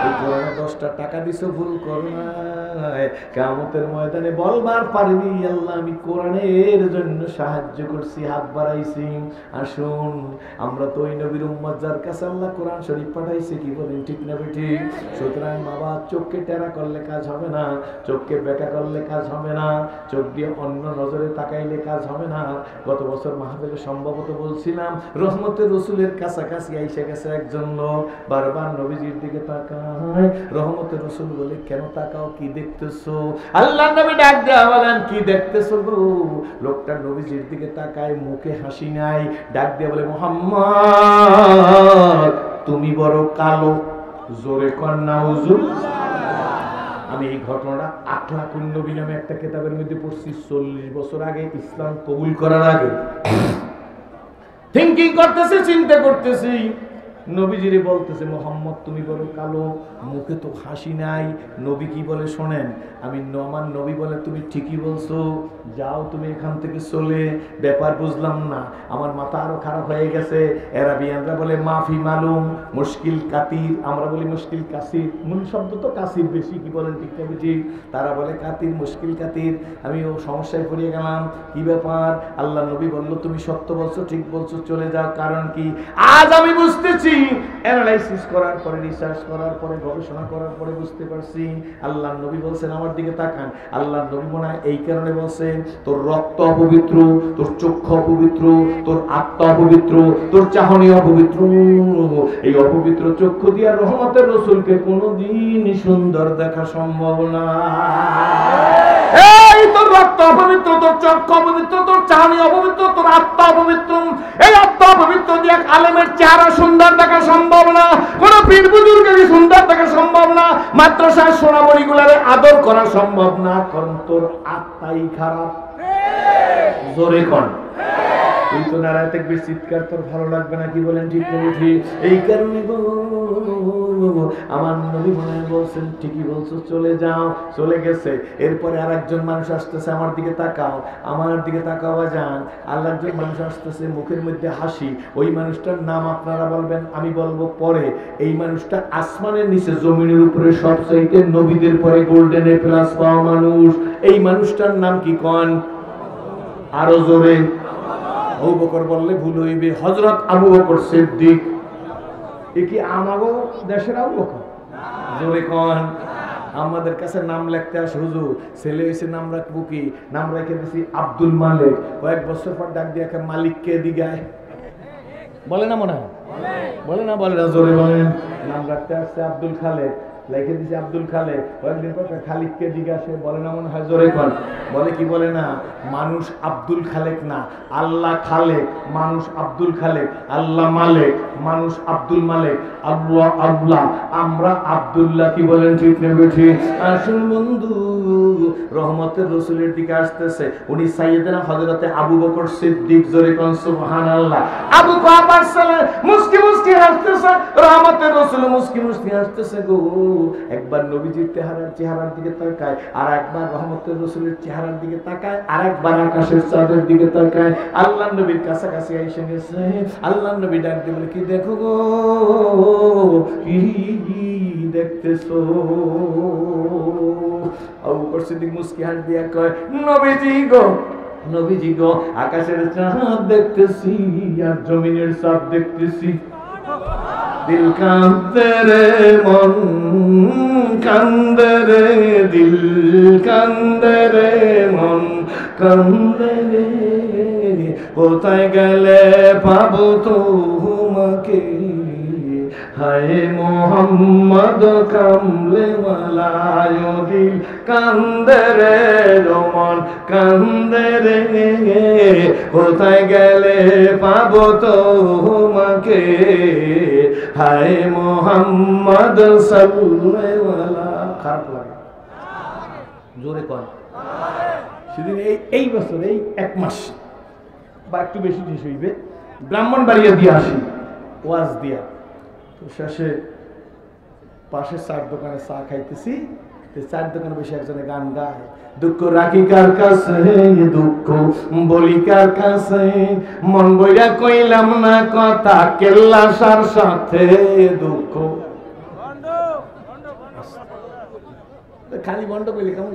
এই কোরআনে 10টা টাকা দিছো, ভুল করো নাই। কিয়ামতের ময়দানে বলবার পারবি আল্লাহ আমি কোরআনের জন্য সাহায্য করছি, হাত বাড়াইছি। আসুন, আমরা তো ওই নবীর উম্মত যার কাছে আল্লাহ কোরআন শরীফ পাঠাইছে, কি বলেন ঠিক না ঠিক? সুতরাং বাবা, চোখকে টেরা করলে কাজ হবে না, চোখকে বেঁকা করলে কাজ হবে না, চোখ দিয়ে অন্য নজরে তাকাইলে কাজ হবে না। গত বছর মাহফিলে সম্ভবত বলছিলাম, রহমতের রসুলের কাছাকাছি আইসে গেছে একজন লোক, বারবার নবীজির দিকে তাকায়। রহমতের রাসূল বলে, কেন তাকাও, কি দেখতেছো? আল্লাহর নবী ডাক দেয়া বলেন, কি দেখতেছো গো? লোকটা নবীজির দিকে তাকায়, মুখে হাসি নাই, ডাক দেয়া বলে, মুহাম্মদ তুমি বড় কালো। জোরে কর নাউজুবিল্লাহ। আমি এই ঘটনাটা আখলাকুন নবী নামে একটা কিতাবের মধ্যে পড়ছি 40 বছর আগে, ইসলাম কবুল করার আগে। থিংকিং করতেছি, চিন্তা করতেছি, নবীজিরে বলতেছে, মোহাম্মদ তুমি বলো কালো, মুখে তো হাসি নাই। নবী কি বলে শোনেন, আমি আমার নবী বলে, তুমি ঠিকই বলছো, যাও তুমি এখান থেকে চলে। ব্যাপার বুঝলাম না, আমার মাথা আরো খারাপ হয়ে গেছে। এরাবিয়ানরা বলে মাফি মালুম, মুশকিল কাতির, আমরা বলি মুশকিল কাসির। মূল শব্দ তো কাসির বেশি, কি বলেন ঠিক না ঠিক? তারা বলে কাতির, মুশকিল কাতির। আমি ও সমস্যায় পড়ে গেলাম, কি ব্যাপার? আল্লাহ নবী বললো, তুমি সত্য বলছো, ঠিক বলছো, চলে যাও। কারণ কি? আজ আমি বুঝতেছি, অ্যানালাইসিস করার পরে, রিসার্চ করার পরে, গবেষণা করার পরে বুঝতে পারছি, আল্লাহ নবী বলছেন আমার দিকে তাকান। আল্লাহ নবী মনে হয় এই কারণে বলছেন, তোর রক্ত অপবিত্র, তোর চক্ষু অপবিত্র, তোর আত্মা অপবিত্র, তোর চাহনি অপবিত্র। এই অপবিত্র চক্ষু দিয়া রহমতের রাসূলকে কোনোদিন সুন্দর দেখা সম্ভব না। এই তোর রক্ত অপবিত্র, তোর চক্ষু অপবিত্র, তোর চাহনি অপবিত্র, তোর আত্মা অপবিত্র। এই আত্মা অপবিত্র দিয়ে আলেমের চেহারা সুন্দর দেখা সম্ভব না, কোন পীর বুজুর্গের সুন্দর দেখা সম্ভব না, মাদ্রাসায় সোনামণিগুলারে আদর করা সম্ভব না, কারণ তোর আত্মাই খারাপ। জোরে কোন তুই তো নারায় থাকবি, চিৎকার তোর ভালো লাগবে না, কি বলেন ঠিক বলছি? এই কারণে আমার নবী মনে বলছেন, ঠিকই বলছো, চলে যাও। চলে গেছে। এরপরে আর একজন মানুষ আসতেছে, আমার দিকে তাকাও, আমার দিকে তাকাও যান। আল্লাহ একজন মানুষ আসতেছে, মুখের মধ্যে হাসি। ওই মানুষটার নাম আপনারা বলবেন, আমি বলবো পরে। এই মানুষটা আসমানের নিচে, জমিনের উপরে সবচাইতে নবীদের পরে গোল্ডেন এ প্লাস পাওয়া মানুষ। এই মানুষটার নাম কি কন? আরো জোরে। আবু বকর বললে ভুল হইবে, হযরত আবু বকর সিদ্দিক। এ কি আমাগো দেশের আবু বকর? জোরে কোন। আমাদের কাছে নাম লিখতে আসে, হুজুর ছেলে হইছে, নাম রাখবো কি? নাম রেখে দিছি আব্দুল মালিক। কয়েক বছর পর ডাক দিয়ে মালিককে দিগায়, বলে না মনে হয়? বলে না জোরে বলেন। নাম রাখতে আসছে আব্দুল খালেক, লিখে দিছে আব্দুল খালেক। কয়েকদিন পর খালিককে জিজ্ঞাসে, বলে না মনে হয়? জোরে কোন। বলে কি বলে না? মানুষ আব্দুল খালেক না, আল্লাহ খালেক, মানুষ আব্দুল খালেক, আল্লাহ মালিক, মানুষ আব্দুল মালিক, আল্লাহ আল্লাহ, আমরা আব্দুল্লাহ। কি বলেন ঠিক না বেঠি? আসুন বন্ধু, রহমতের রসুলের দিকে আসতেছে উনি সাইয়েদনা হযরতে আবু বকর সিদ্দিক। জোরে কোন সুবহানাল্লাহ। আবু বকর সাল্লাল্লাহু মুস্কি মুস্কি হাসতেছে, রহমতের রসুল মুস্কি মুস্কি হাসতেছে গো। একবার নবীজির চেহারার দিকে তাকায়, আর একবার রহমতের রসুলের চেহারার দিকে তাকায়, আর একবার আকাশের চাঁদের দিকে তাকায়। আল্লাহ নবীর কাছাকাছি এসে গেছে। আল্লাহ নবী ডাক দিয়ে বলে, কি দেখো গো, কি দেখতেছো? আবু বকর সিদ্দিক মুস্কি হাসি দিয়া কয়, নবীজি গো, আকাশের চাঁদ দেখতেছি আর জমিনের চাঁদ দেখতেছি। দিল কাঁদে রে মন কান্দে রে, দিল কান্দে রে মন কান্দে রে, কোথায় গেলে পাবো তোমাকে, হায় মোহাম্মদ কামলেওয়ালা। দিল কান্দে রে মন কান্দে রে, কোথায় গেলে পাবো তোমাকে, হায় মোহাম্মদ সাল্লাল্লাহু। খারাপ লাগে? জোরে কর। সেদিন এই বছর এই 1 মাস বা একটু বেশি শেষ হইবে, ব্রাহ্মণবাড়িয়া দিয়ে আসি ওয়াজ দিয়া। তো শেষে পাশে চার দোকানে চা খাইতেছি, চার দোকানে বসে একজনে গান গায়, দুঃখ রাখি কার কাছে, দুঃখ বলি কার কাছে, মন বইরা কইলাম না কথা, কেল্লাসার সাথে দুঃখ। খালি বন্ড কইলে কেমন?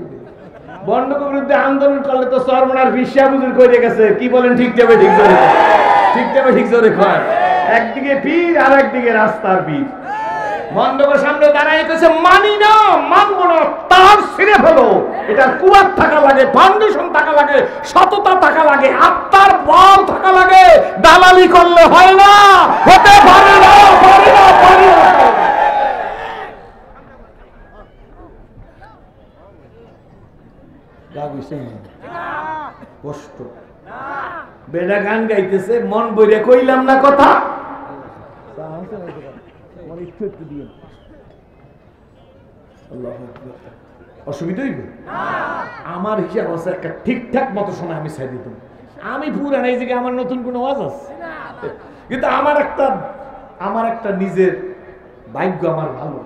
বন্ডকে বিরুদ্ধে আন্দোলন করলে তো সরমনার ভিসা বুজুর কইরে গেছে। কি বলেন ঠিক যাবে? ঠিক জোরে ঠিক যাবে, ঠিক জোরে কয়। একদিকে পীর আর একদিকে রাস্তার পীর। মণ্ডপের সামনে দাঁড়ায় কইছে, মানি না, মানবো না, তার ছিঁড়ে ফেলো। এটা কুয়ার থাকা লাগে, ফাউন্ডেশন থাকা লাগে, সততা থাকা লাগে, আত্মার বল থাকা লাগে। দালালি করলে হয় না, হতে পারে না, পারে না, পারে না। কষ্ট বেড়া গান গাইতেছে, মন বইরে কইলাম না কথা। অসুবিধা হইবে? আমার হিসাব আছে একটা ঠিকঠাক মতো সময় আমি ছেড়ে দিতাম। আমি পুরা নাই যে আমার নতুন কোনো ওয়াজ আছে, কিন্তু আমার একটা নিজের ভাগ্য আমার ভালো।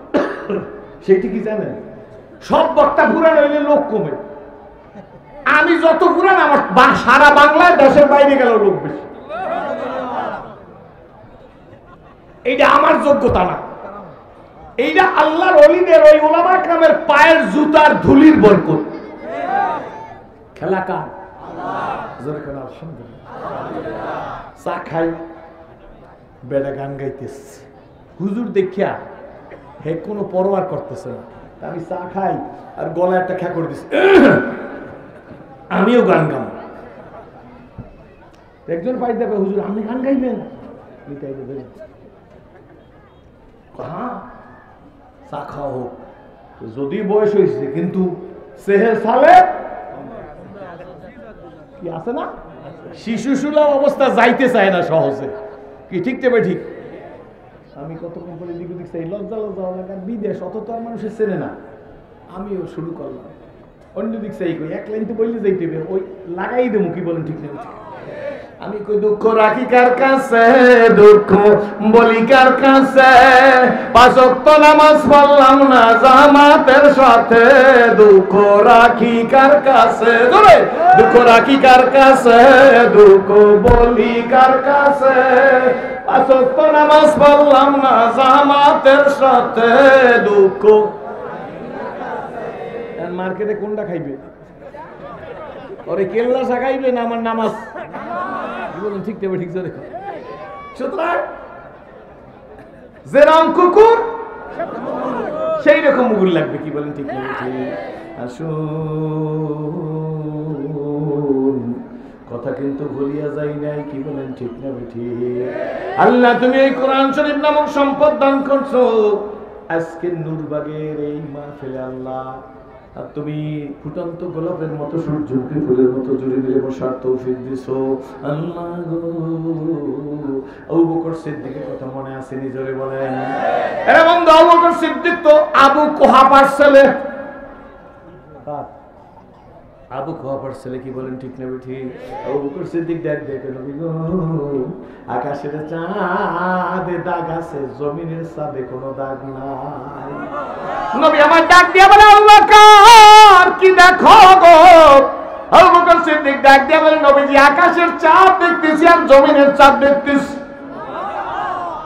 সেটি কি জানেন? সব বক্তা পুরান হইলে লোক কমে। আমি যত পুরান, আমার সারা বাংলায় দেশের বাইরে গেল লোক বেশি। এইটা আমার যোগ্যতা না, এইটা আল্লাহর ওলিদের, ওই ওলামা কেরামের পায়ের জুতার ধুলির বরকত। খেলা কার? চা খাই, বেড়া গান গাইতেছে, হুজুর দেখিয়া হে কোনো পরোয়ার করতেছে না। আমি চা খাই আর গলায় একটা খ্যাকড় দিছি, আমিও গান গাম। একজন পাই দেবে, হুজুর আপনি গান গাইবেন? চা খাওয়া হোক, যদি বয়স হয়েছে, কিন্তু সেহের সালে কি আছে না, শিশু সুলভ অবস্থা যাইতে চায় না সহজে। কি ঠিক তবে ঠিক? আমি কত কোম্পানি দিকে দিক চাই, লজ্জা এলাকার বিদেশ অত তো আর মানুষের চেনে না। আমিও শুরু করলাম অন্য দিক চাই, কই এক লাইন তো বললে যাইতে হবে, ওই লাগাই দেবো। কি বলেন ঠিক নেই? আমি কই দুঃখ রাখি কার কাছে, দুঃখ বলি কার কাছে, 5 ওয়াক্ত নামাজ পড়লাম না জামাতের সাথে, দুঃখ রাখি কার কাছে, ধরে দুঃখ রাখি কার কাছে, দুঃখ বলি কার কাছে, 5 ওয়াক্ত নামাজ পড়লাম না জামাতের সাথে, দুঃখ। মার্কেটে কোনটা খাইবে? ওরে কেল্লা শাখাইবে না আমার নামাজ? ঠিক তবে ঠিক জোরে। সুতরাং যেরকম কুকুর সেই রকম মুগুর লাগবে। কি বলেন ঠিক নেই? আসুন কথা কিন্তু ভুলিয়া যাই নাই, কি বলেন ঠিক না বেঠি? আল্লাহ তুমি এই কোরআন শরীফ নামক সম্পদ দান করছো আজকে নূরবাগের এই মাহফিলে আল্লাহ, আর তুমি ফুটন্ত গোলাপের মতো সূর্যমুখী ফুলের মতো জুড়ে দিলে বসার তৌফিক দিছো আল্লাহ গো। আবু বকর সিদ্দিকের কথা মনে আছে? নিজরে বলেন। এরা বন্ধু, আবু বকর সিদ্দিক তো আবু কুহাফার ছেলে। আবু কুহাফার ছেলে, কি বলেন ঠিক না বেঠি? আবু বকর সিদ্দিক দেখে নবী গো, আকাশের চাঁদে দাগ আছে, জমিনের চাঁদে কোনো দাগ নাই। নবী আমার ডাক দিয়ে বলে, আল্লাহ কার কি দেখো গো? আবু বকর সিদ্দিক ডাক দিয়ে বলে, নবীজি আকাশের চাঁদ দেখতেছি আর জমিনের চাঁদ দেখতেছি।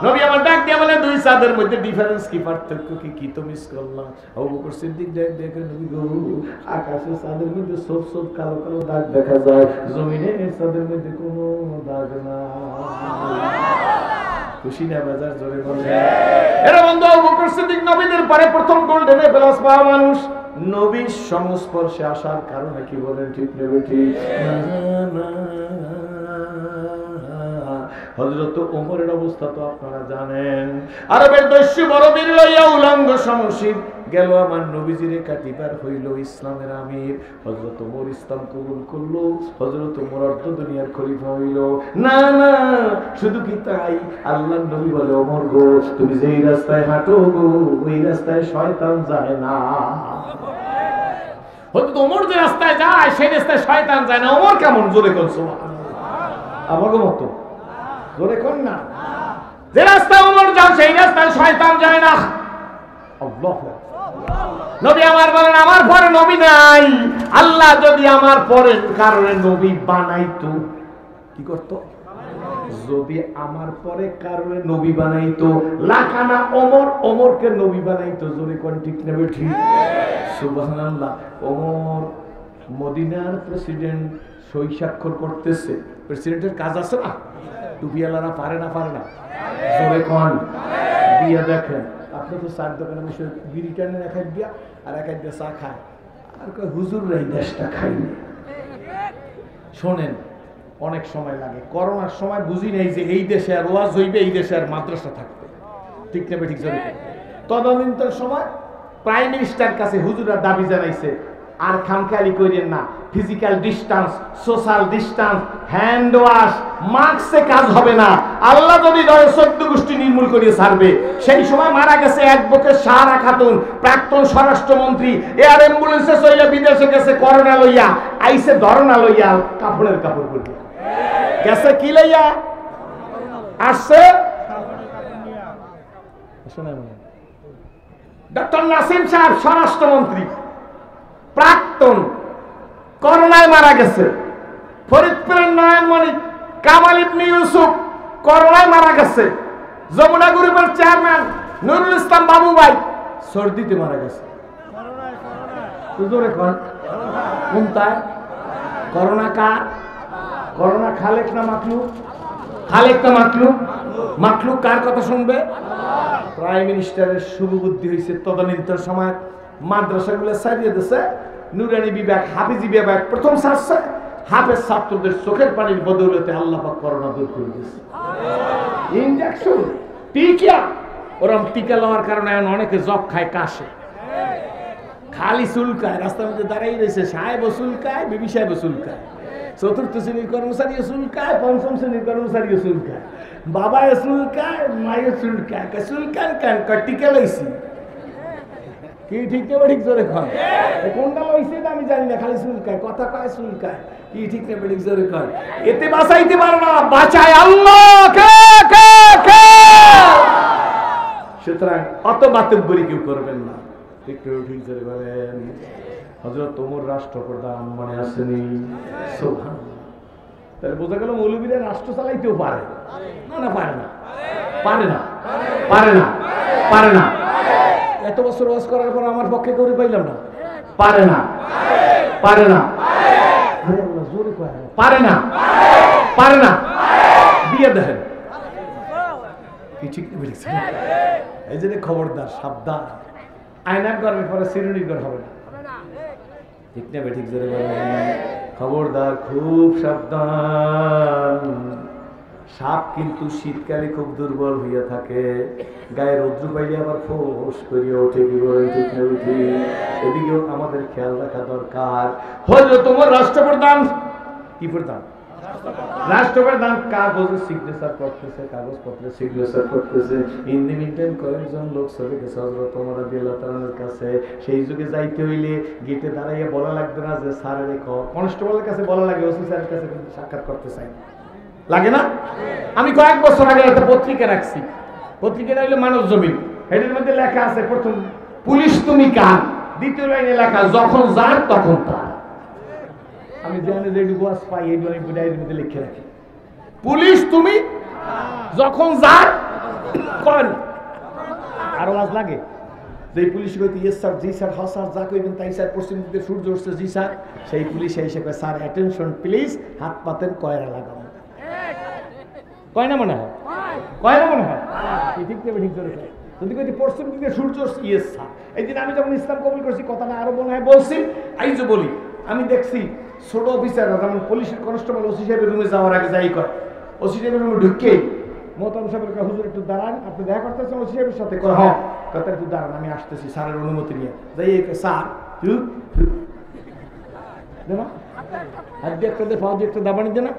নবী আমার ডাক দিয়ে বলে, দুই চাঁদের মধ্যে ডিফারেন্স কি, পার্থক্য কি? কি তো মিস করলাম? আবু বকর সিদ্দিক দেখে নবী গো, আকাশের চাঁদের মধ্যে সব সব কালো কালো দাগ দেখা যায়, জমিনের চাঁদের মধ্যে কোনো দাগ না। খুশি না বাজার জোরে বলে? এরা বন্ধু, আবু বকর সিদ্দিক নবীদের পরে প্রথম গোল্ডেন প্লাস পাওয়া মানুষ। নবীর সংস্পর্শে আসার কারণে, কি বলেন ঠিক না বেঠি? হযরত ওমরের অবস্থা তো আপনারা জানেন। আরবের দস্যু বড় বীর লইয়া উলঙ্গ সমসীম গেল আমার নবীজিরে কাটিবার হইল ইসলামের আমির। হযরত ওমর ইসলাম কবুল করলো, হযরত ওমর অর্ধ দুনিয়ার খলিফা হইল। না না, শুধু কি তাই? আল্লাহর নবী বলে, ওমর গো, তুমি যেই রাস্তায় হাঁটো গো, ওই রাস্তায় শয়তান যায় না। হযরত ওমর যে রাস্তায় যায় সেই রাস্তায় শয়তান যায় না। ওমর কেমন? জোরে কোন সুবহানাল্লাহ। আমাকে মতো জোরে কোন না। যে রাস্তায় ওমর যায় সেই রাস্তায় শয়তান যায় না। আল্লাহ। নবী আমার বলেন, আমার পরে নবী নাই। আল্লাহ যদি আমার পরে কারণে নবী বানাইতো, কি করত? যদি আমার পরে কারণে নবী বানাইতো, লাকানা ওমর, ওমরকে নবী বানাইতো। জোরে কোন ঠিক না বেঠি? সুবহানাল্লাহ। ওমর মদিনার প্রেসিডেন্ট, সই স্বাক্ষর করতেছে। প্রেসিডেন্টের কাজ আছে না? টুপিওয়ালারা পারে না? পারে না? জোরে কোন। দিয়া দেখেন, আপনি তো চার দোকানে বসে বিড়ি টানেন, এক এক দিয়া আর এক এক দিয়ে চা খায়, আর কয় হুজুররা এই দেশটা খাইনি। শোনেন, অনেক সময় লাগে। করোনার সময় বুঝি নাই যে এই দেশে আর ওয়াজ হইবে, এই দেশে আর মাদ্রাসা থাকবে। ঠিক না বেঠিক? জোরে। তদনীন্তন সময় প্রাইম মিনিস্টার কাছে হুজুররা দাবি জানাইছে, আর খামখেয়ালি করেন না, physical distance, social distance, hand wash, মাস্কে কাজ হবে না। আল্লাহ যদি 14 গোষ্ঠী নির্মূল করিয়ে ছাড়বে। সেই সময় মারা গেছে অ্যাডভোকেট সাহারা খাতুন, প্রাক্তন স্বরাষ্ট্রমন্ত্রী। এয়ার অ্যাম্বুলেন্সে চইলা বিদেশে গেছে করোনা লইয়া, আইসে ধরনা লইয়া, কাপড়ের কাপড় পরে গেছে। কি লইয়া আসছে? ডক্টর নাসিম সাহেব স্বরাষ্ট্রমন্ত্রী, প্রাক্তন, করোনায় মারা গেছে। ফরিদপুরের নয়নমণি কামাল ইবনে ইউসুফ করোনায় মারা গেছে। যমুনা গ্রুপের চেয়ারম্যান নুরুল ইসলাম বাবু ভাই সর্দিতে মারা গেছে। কোনটায়? করোনা কার? করোনা খালেক না মাকলুক? খালেক না মাকলুক? মাকলুক কার কথা শুনবে? প্রাইম মিনিস্টারের শুভ বুদ্ধি হয়েছে। তদনীন্তন সময় মাদ্রাসাগুলো ছাড়িয়ে দিয়েছে, নুরানি বিভাগ, হাফিজি বিভাগ প্রথম ছাড়ছে। হাফেজ ছাত্রদের চোখের পানির বদৌলতে আল্লাহ পাক করোনা দূর করে দিয়েছে। ইনজেকশন, টিকা, ওরম টিকা লওয়ার কারণে এখন অনেকে জগ খায়, কাশে, খালি চুলকায়, রাস্তার মধ্যে দাঁড়াই রয়েছে। সাহেব চুলকায়, বিবি সাহেব চুলকায়, চতুর্থ শ্রেণীর কর্মচারীও চুলকায়, পঞ্চম শ্রেণীর কর্মচারীও চুলকায়, বাবায় চুলকায়, মায়ের চুলকায়। চুলকান কেন? টিকা লইছি। কি ঠিক না বেঠিক? জোরে কয়। কোনটা লইছে আমি জানি না, খালি চুলকায়, কথা কয়, চুলকায়। কি ঠিক না বেঠিক? জোরে কয়। এতে বাঁচাইতে পারো না, বাঁচায় আল্লাহ। কে কে কে? সুতরাং অত বাতব্বরি কেউ করবেন না। ঠিক ঠিক জোরে বলেন। হযরত ওমর রাষ্ট্রপ্রধান, মনে আসেনি? সুবহানাল্লাহ। তাহলে বোঝা গেল মৌলবীরা রাষ্ট্র চালাইতেও পারে না? না পারে না? পারে না? পারে না? পারে না? এত বছর ওয়াজ করার পর আমার পক্ষে করে পাইলাম না। পারে না? পারে না? জোরে কয়, পারে না? পারে না? দিয়ে দেখেন। কি ঠিক না বলেছে? এই যে খবরদার, সাবধান। আয়নার ঘরের পরে শিরুনির ঘর হবে না। ঠিক না বেঠিক? জোরে বলেন। খবরদার, খুব সাবধান। সাপ কিন্তু শীতকালে খুব দুর্বল হইয়া থাকে, গায়ে রৌদ্র পাইলে আবার ফোঁস করিয়া ওঠে। কি বলেন, ঠিক না উঠি? এদিকেও আমাদের খেয়াল রাখা দরকার। হলো তোমার রাষ্ট্রপ্রধান, কি প্রধান? রাষ্ট্রপ্রধান কাগজে সিগনেচার করতেছে, কাগজপত্রে সিগনেচার করতেছে। ইন দি মিনটাইম কয়েকজন লোক চলে গেছে হযরত ওমর রাদিয়াল্লাহু তাআলার কাছে। সেই যুগে যাইতে হইলে গেটে দাঁড়াইয়া বলা লাগতো না যে স্যার রেখো, কনস্টেবলের কাছে বলা লাগে, ওসি স্যারের কাছে কিন্তু সাক্ষাৎ করতে চাই, লাগে না? আমি কয়েক বছর আগে একটা পত্রিকা রাখছি, পত্রিকাটা হইলো মানব জমিন। এটার মধ্যে লেখা আছে, প্রথম পুলিশ তুমি কার, দ্বিতীয় লাইনে লেখা যখন যার তখন তার। আমি জানি যে এটুকু আজ পাই, এই ডায়ের মধ্যে লিখে রাখি, পুলিশ তুমি যখন যার কোন। আরো আজ লাগে যে পুলিশ কইতে ইয়েস স্যার, জি স্যার, হ্যাঁ স্যার, যা কইবেন তাই স্যার, পশ্চিম দিকে সূর্য উঠছে, জি স্যার। সেই পুলিশ এসে কয় স্যার অ্যাটেনশন প্লিজ, হাত পাতেন কয়রা লাগাবো। কয় না মনে হয়, কয় না মনে হয়। ঠিক নেবে, ঠিক ধরে কয়। যদি কই পশ্চিম দিকে সূর্য উঠছে, ইয়েস স্যার। এই দিন আমি যখন ইসলাম কবুল করছি, কথাটা আরো মনে হয় বলছি। এই যে বলি, আমি দেখছি ছোট অফিসাররা যেমন পুলিশের কনস্টেবল ওসি সাহেবের রুমে যাওয়ার আগে যাই কয়, ওসি সাহেবের রুমে ঢুকেই মোহতারাম সাহেবের কাছে, হুজুর একটু দাঁড়ান, আপনি দেখা করতেছেন ওসি সাহেবের সাথে? কয় হ্যাঁ। কথা একটু দাঁড়ান, আমি আসতেছি, স্যারের অনুমতি নিয়ে যাই। স্যার হাত দিয়ে একটা দিয়ে, পাও দিয়ে একটা দাবানি দে না।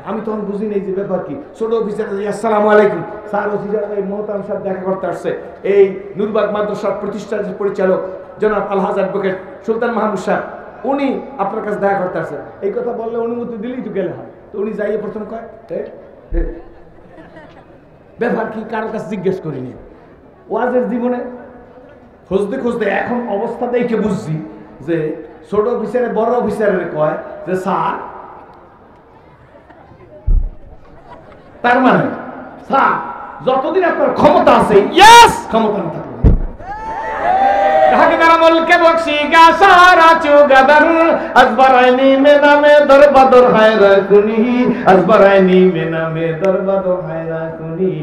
আমি তখন বুঝি নেই যে ব্যাপার কি। ছোট অফিসার, আসসালামু আলাইকুম স্যার, ওসি সাহেব এই মোহতারাম সাহেব দেখা করতে আসছে, এই নূরবাগ মাদ্রাসার প্রতিষ্ঠান পরিচালক জনাব আলহাজ অ্যাডভোকেট সুলতান মাহমুদ সাহেব, উনি আপনার কাছে দেখা করতে আসছে। এই কথা বললে অনুমতি দিলেই তো গেলে হয়। তো উনি যাইয়ে প্রথম কয় ব্যাপার কি, কারো কাছে জিজ্ঞেস করিনি। ওয়াজের জীবনে খুঁজতে খুঁজতে এখন অবস্থা দেখে বুঝছি যে ছোট অফিসারে বড় অফিসারের কয় যে স্যার, তার মানে স্যার যতদিন আপনার ক্ষমতা আছে, ইয়েস, ক্ষমতা না থাকলে मुल्क बख्शीगा सारा चुगदर अजबराइनी में नामे दरबदर हैरा कुनी, अजबराइनी में नामे दरबदर हैरा कुनी।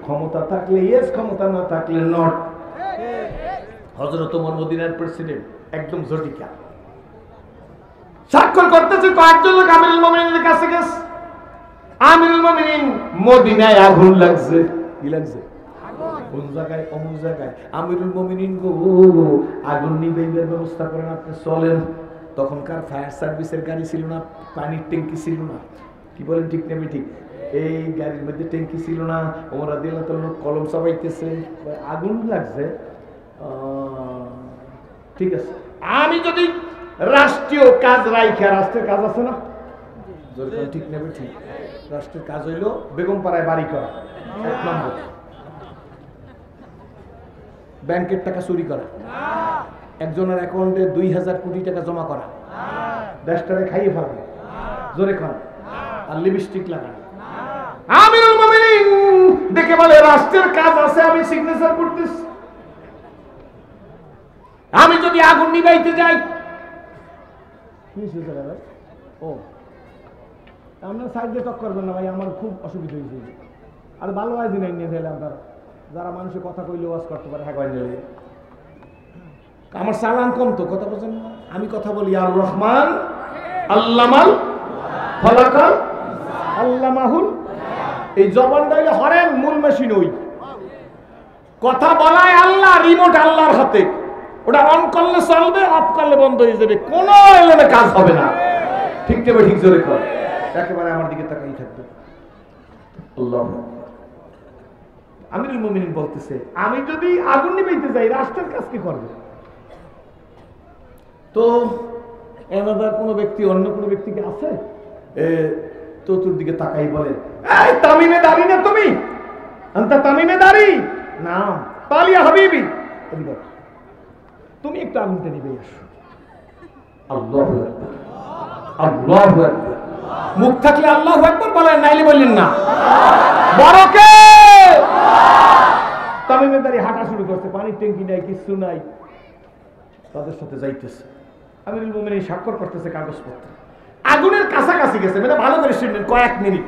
ক্ষমতা থাকলে ইয়েস, ক্ষমতা না থাকলে নট। হযরত ওমর মদিনার প্রেসিডেন্ট, একদম জটিকা। স্বাক্ষর করতেছে কয়েকজন লোক আমিরুল মুমিনিনের কাছে গেছে। আমিরুল মুমিনিন মদিনায় আগুন লাগছে। কি লাগছে? কোন জায়গায়? অমুক জায়গায়। আমিরুল মুমিনিন গো, আগুন নিভাইবার ব্যবস্থা করেন, আপনি চলেন। তখনকার ফায়ার সার্ভিসের গাড়ি ছিল না, পানির ট্যাঙ্কি ছিল না। কি বলেন, ঠিক নেবে ঠিক? এই গাড়ির মধ্যে ট্যাঙ্কি ছিল না। ওমর রাদিয়াল্লাহু তাআলা কলম চাবাইতেছে, আগুন লাগছে। ঠিক আছে, আমি যদি রাষ্ট্রীয় কাজ রাইখা, রাষ্ট্রের কাজ আছে না, ঠিক নেবে ঠিক। রাষ্ট্রের কাজ হইল বেগম পাড়ায় বাড়ি করা, 1 নম্বর। ব্যাংকের টাকা চুরি করা, একজনের অ্যাকাউন্টে 2000 কোটি টাকা জমা করা, দেশটারে খাইয়ে ফেলা, জোরে খান, আর লিপস্টিক লাগানো। আমিরুল মুমিনিন দেখে বলে রাষ্ট্রের কাজ আছে, আমি সিগনেচার করতেছি। আমি যদি আগুন নিভাইতে যাই, ও আপনার সাইড দিয়ে টক করবেন না ভাই, আমার খুব অসুবিধা হয়েছে। আর ভালো হয় দিন নিয়ে দিলে আপনার, যারা মানুষের কথা কইলে ওয়াজ করতে পারে, হ্যাঁ নিলে আমার চালান কম তো, কথা বলছেন না। আমি কথা বলি, আর রহমান আল্লামাল ফলাকাল আল্লামাহুল। এই জবানটা হইলে হরেন মূল মেশিন। ওই কথা বলায় আল্লাহ, রিমোট আল্লাহর হাতে। ওটা অন করলে চলবে, অফ করলে বন্ধ হয়ে যাবে, কোনো এলেমে কাজ হবে না। ঠিক যাবে, ঠিক জোরে কর, একেবারে আমার দিকে তাকাই থাকবে। আল্লাহু আকবার। আমিরুল মুমিনিন বলতেছে, আমি যদি আগুন নিভাইতে যাই, রাষ্ট্রের কাজ কি করবে? তো এনাদার কোনো ব্যক্তি অন্য কোনো ব্যক্তিকে আছে? তোর দিকে তাকাই বলে, এই তামিমে দাঁড়ি না তুমি? আনতা তামিমে দাঁড়ি না, তালিয়া হাবিবি, তুমি একটু আগুনটা নিবে আসো। আল্লাহু আকবার, আল্লাহু আকবার। মুখ থাকলে আল্লাহু আকবার বলেন, নাইলে বললেন না। বড়কে তামিমে দাঁড়ি হাঁটা শুরু করছে, পানির ট্যাঙ্কি নাই, কিছু নাই, তাদের সাথে যাইতেছে। আমিরুল মুমিনিন স্বাক্ষর করতেছে কাগজপত্র। আগুনের কাছাকাছি গেছে, মানে ভালো করে শুনবেন, কয়েক মিনিট।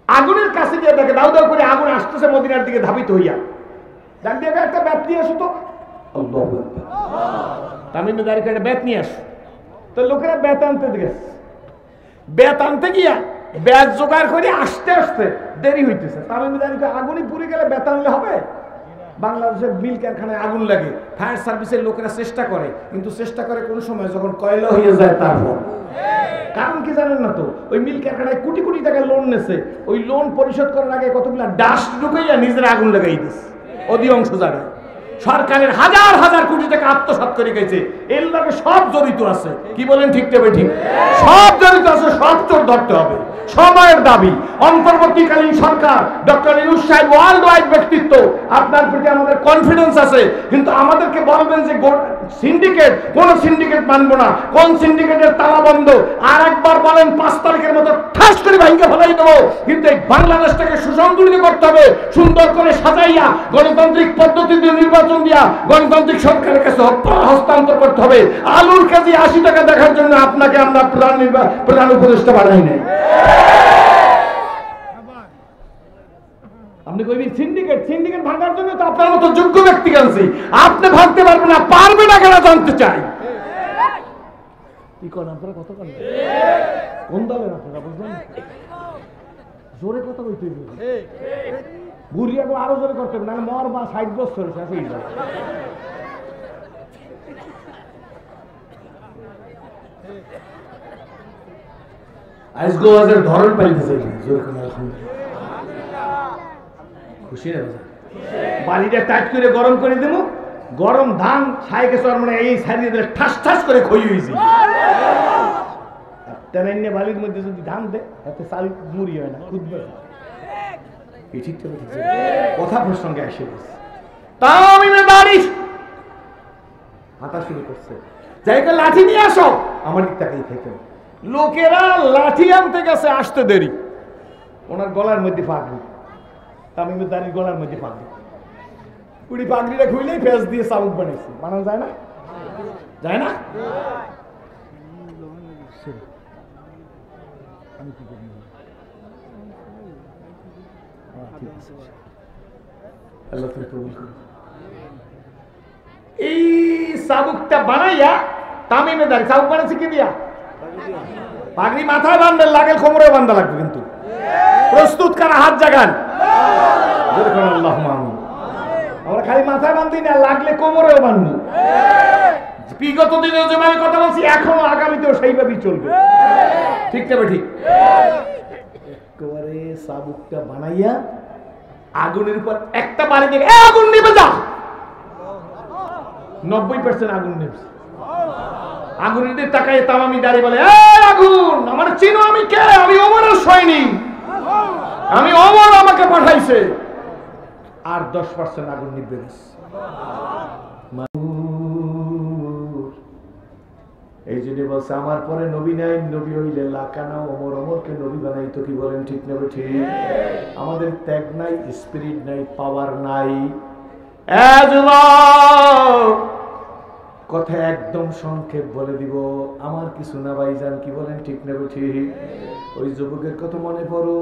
আগুনের কাছে গিয়ে দেখে দাউ দাউ করে আগুন আসতেছে মদিনার দিকে ধাবিত হইয়া। ডাক দিয়ে একটা ব্যাট নিয়ে আসো তো। আল্লাহু আকবার। তামিমে দাঁড়ি একটা ব্যাট নিয়ে আসো। তো লোকেরা বেত আনতে গেছে, বেত আনতে গিয়া বেত জোগাড় করে আসতে আসতে দেরি হইতেছে। তামিমদারিকে আগুনই পুড়ে গেলে বেত আনলে হবে? বাংলাদেশের মিল কারখানায় আগুন লাগে, ফায়ার সার্ভিসের লোকেরা চেষ্টা করে, কিন্তু চেষ্টা করে কোন সময় যখন কয়লা হয়ে যায় তারপর। কারণ কি জানেন না তো, ওই মিল কারখানায় কোটি কোটি টাকা লোন নেছে, ওই লোন পরিশোধ করার আগে কতগুলা ডাস্ট ঢুকাইয়া নিজের আগুন লাগাই দিচ্ছে অধিকাংশ জায়গায়। সরকারের হাজার হাজার কোটি টাকা আত্মসাৎ করে গেছে, এর লগে সব জড়িত আছে। কি বলেন ঠিক তবে ঠিক? সব জড়িত আছে, সব চোর ধরতে হবে। সময়ের দাবি, অন্তর্বর্তীকালীন সরকার, ডক্টর ইউনূস সাহেব ওয়ার্ল্ড ওয়াইড ব্যক্তিত্ব, আপনার প্রতি আমাদের কনফিডেন্স আছে, কিন্তু আমাদেরকে বলবেন যে সিন্ডিকেট, কোন সিন্ডিকেট মানবো না, কোন সিন্ডিকেটের তালা বন্ধ, আর একবার বলেন 5 তারিখের মতো ঠাস করে ভাঙিয়ে ফেলাই দেবো। কিন্তু এই বাংলাদেশটাকে সুসংগঠিত করতে হবে, সুন্দর করে সাজাইয়া গণতান্ত্রিক পদ্ধতিতে নির্বাচন দিয়া গণতান্ত্রিক সরকারের কাছে হস্তান্তর করতে হবে। আলুর কেজি 80 টাকা দেখার জন্য আপনাকে আমরা প্রধান উপদেষ্টা বানাই নাই। আপনি কইবেন সিন্ডিকেট, সিন্ডিকেট ভাঙার জন্য তো আপনার মতো যোগ্য ব্যক্তি আনছি, আপনি ভাঙতে পারবেন না, পারবে না কেন জানতে চাই। কি করেন আপনারা? কত করেন? কোন দলের আপনারা বুঝলেন? জোরে কথা কইতে হবে, ঘুরিয়ে আরো জোরে করতে হবে, না মর বা 60 বছর শেষ হয়ে যাবে। আজকে ওয়াজের ধরন পাইতেছে জোরে করে আলহামদুলিল্লাহ। খুশি না? বালিটা টাইট করে গরম করে দেবো, গরম ধান ছাইকে চরমনে এই ছাড়িয়ে দিলে ঠাস ঠাস করে খই হয়েছে। তেনাইনে বালির মধ্যে যদি ধান দেয় এতে চাল মুড়ি হয় না, খুদবে। এই ঠিক কথা প্রসঙ্গে আসে গেছে। তামিমদারি হাঁটা শুরু করছে, জায়গা লাঠি নিয়ে আসো, আমার দিক তাকাই থেকে। লোকেরা লাঠি আনতে গেছে, আসতে দেরি। ওনার গলার মধ্যে পাগড়ি, তামিমদারির গলার মধ্যে পাগড়ি, পুরি পাগড়িটা খুইলেই ফেস দিয়ে চাবুক বানিয়েছে। বানানো যায় না? যায় না? এই চাবুকটা বানাইয়া তামিমদারি চাবুক বানাইছে কি দিয়া? পাগড়ি মাথায় বান্ধে লাগে, কোমরে বান্ধা লাগবে। কিন্তু প্রস্তুত কারা? হাত জাগান। আমরা খালি মাথায় বান্ধি না, লাগলে কোমরেও বান্ধব। বিগত দিনে যে আমি কথা বলছি, এখনো আগামীতেও সেইভাবেই চলবে। ঠিক তবে ঠিক। একেবারে চাবুকটা বানাইয়া আগুনের উপর একটা বাড়ি দিয়ে আগুন নিভে যা। 90% আগুন নেভেছে। আগুনের দিকে তাকায় তামিমদারি বলে, আগুন আমার চিনো? আমি কে? আমি ওমরের সৈনিক, আমি ওমর, আমাকে পাঠাইছে। আর 10% আগুন নিভে গেছে। এই জন্য বলছে আমার পরে নবী নাই, নবী হইলে লাকানা ওমর, ওমরকে নবী বানাইতো। কি বলেন ঠিক না? ঠিক। আমাদের ত্যাগ নাই, স্পিরিট নাই, পাওয়ার নাই। কথা একদম সংক্ষেপ বলে দিব, আমার কিছু না ভাইজান। কি বলেন ঠিক না? ঠিক। ওই যুবকের কথা মনে পড়ো,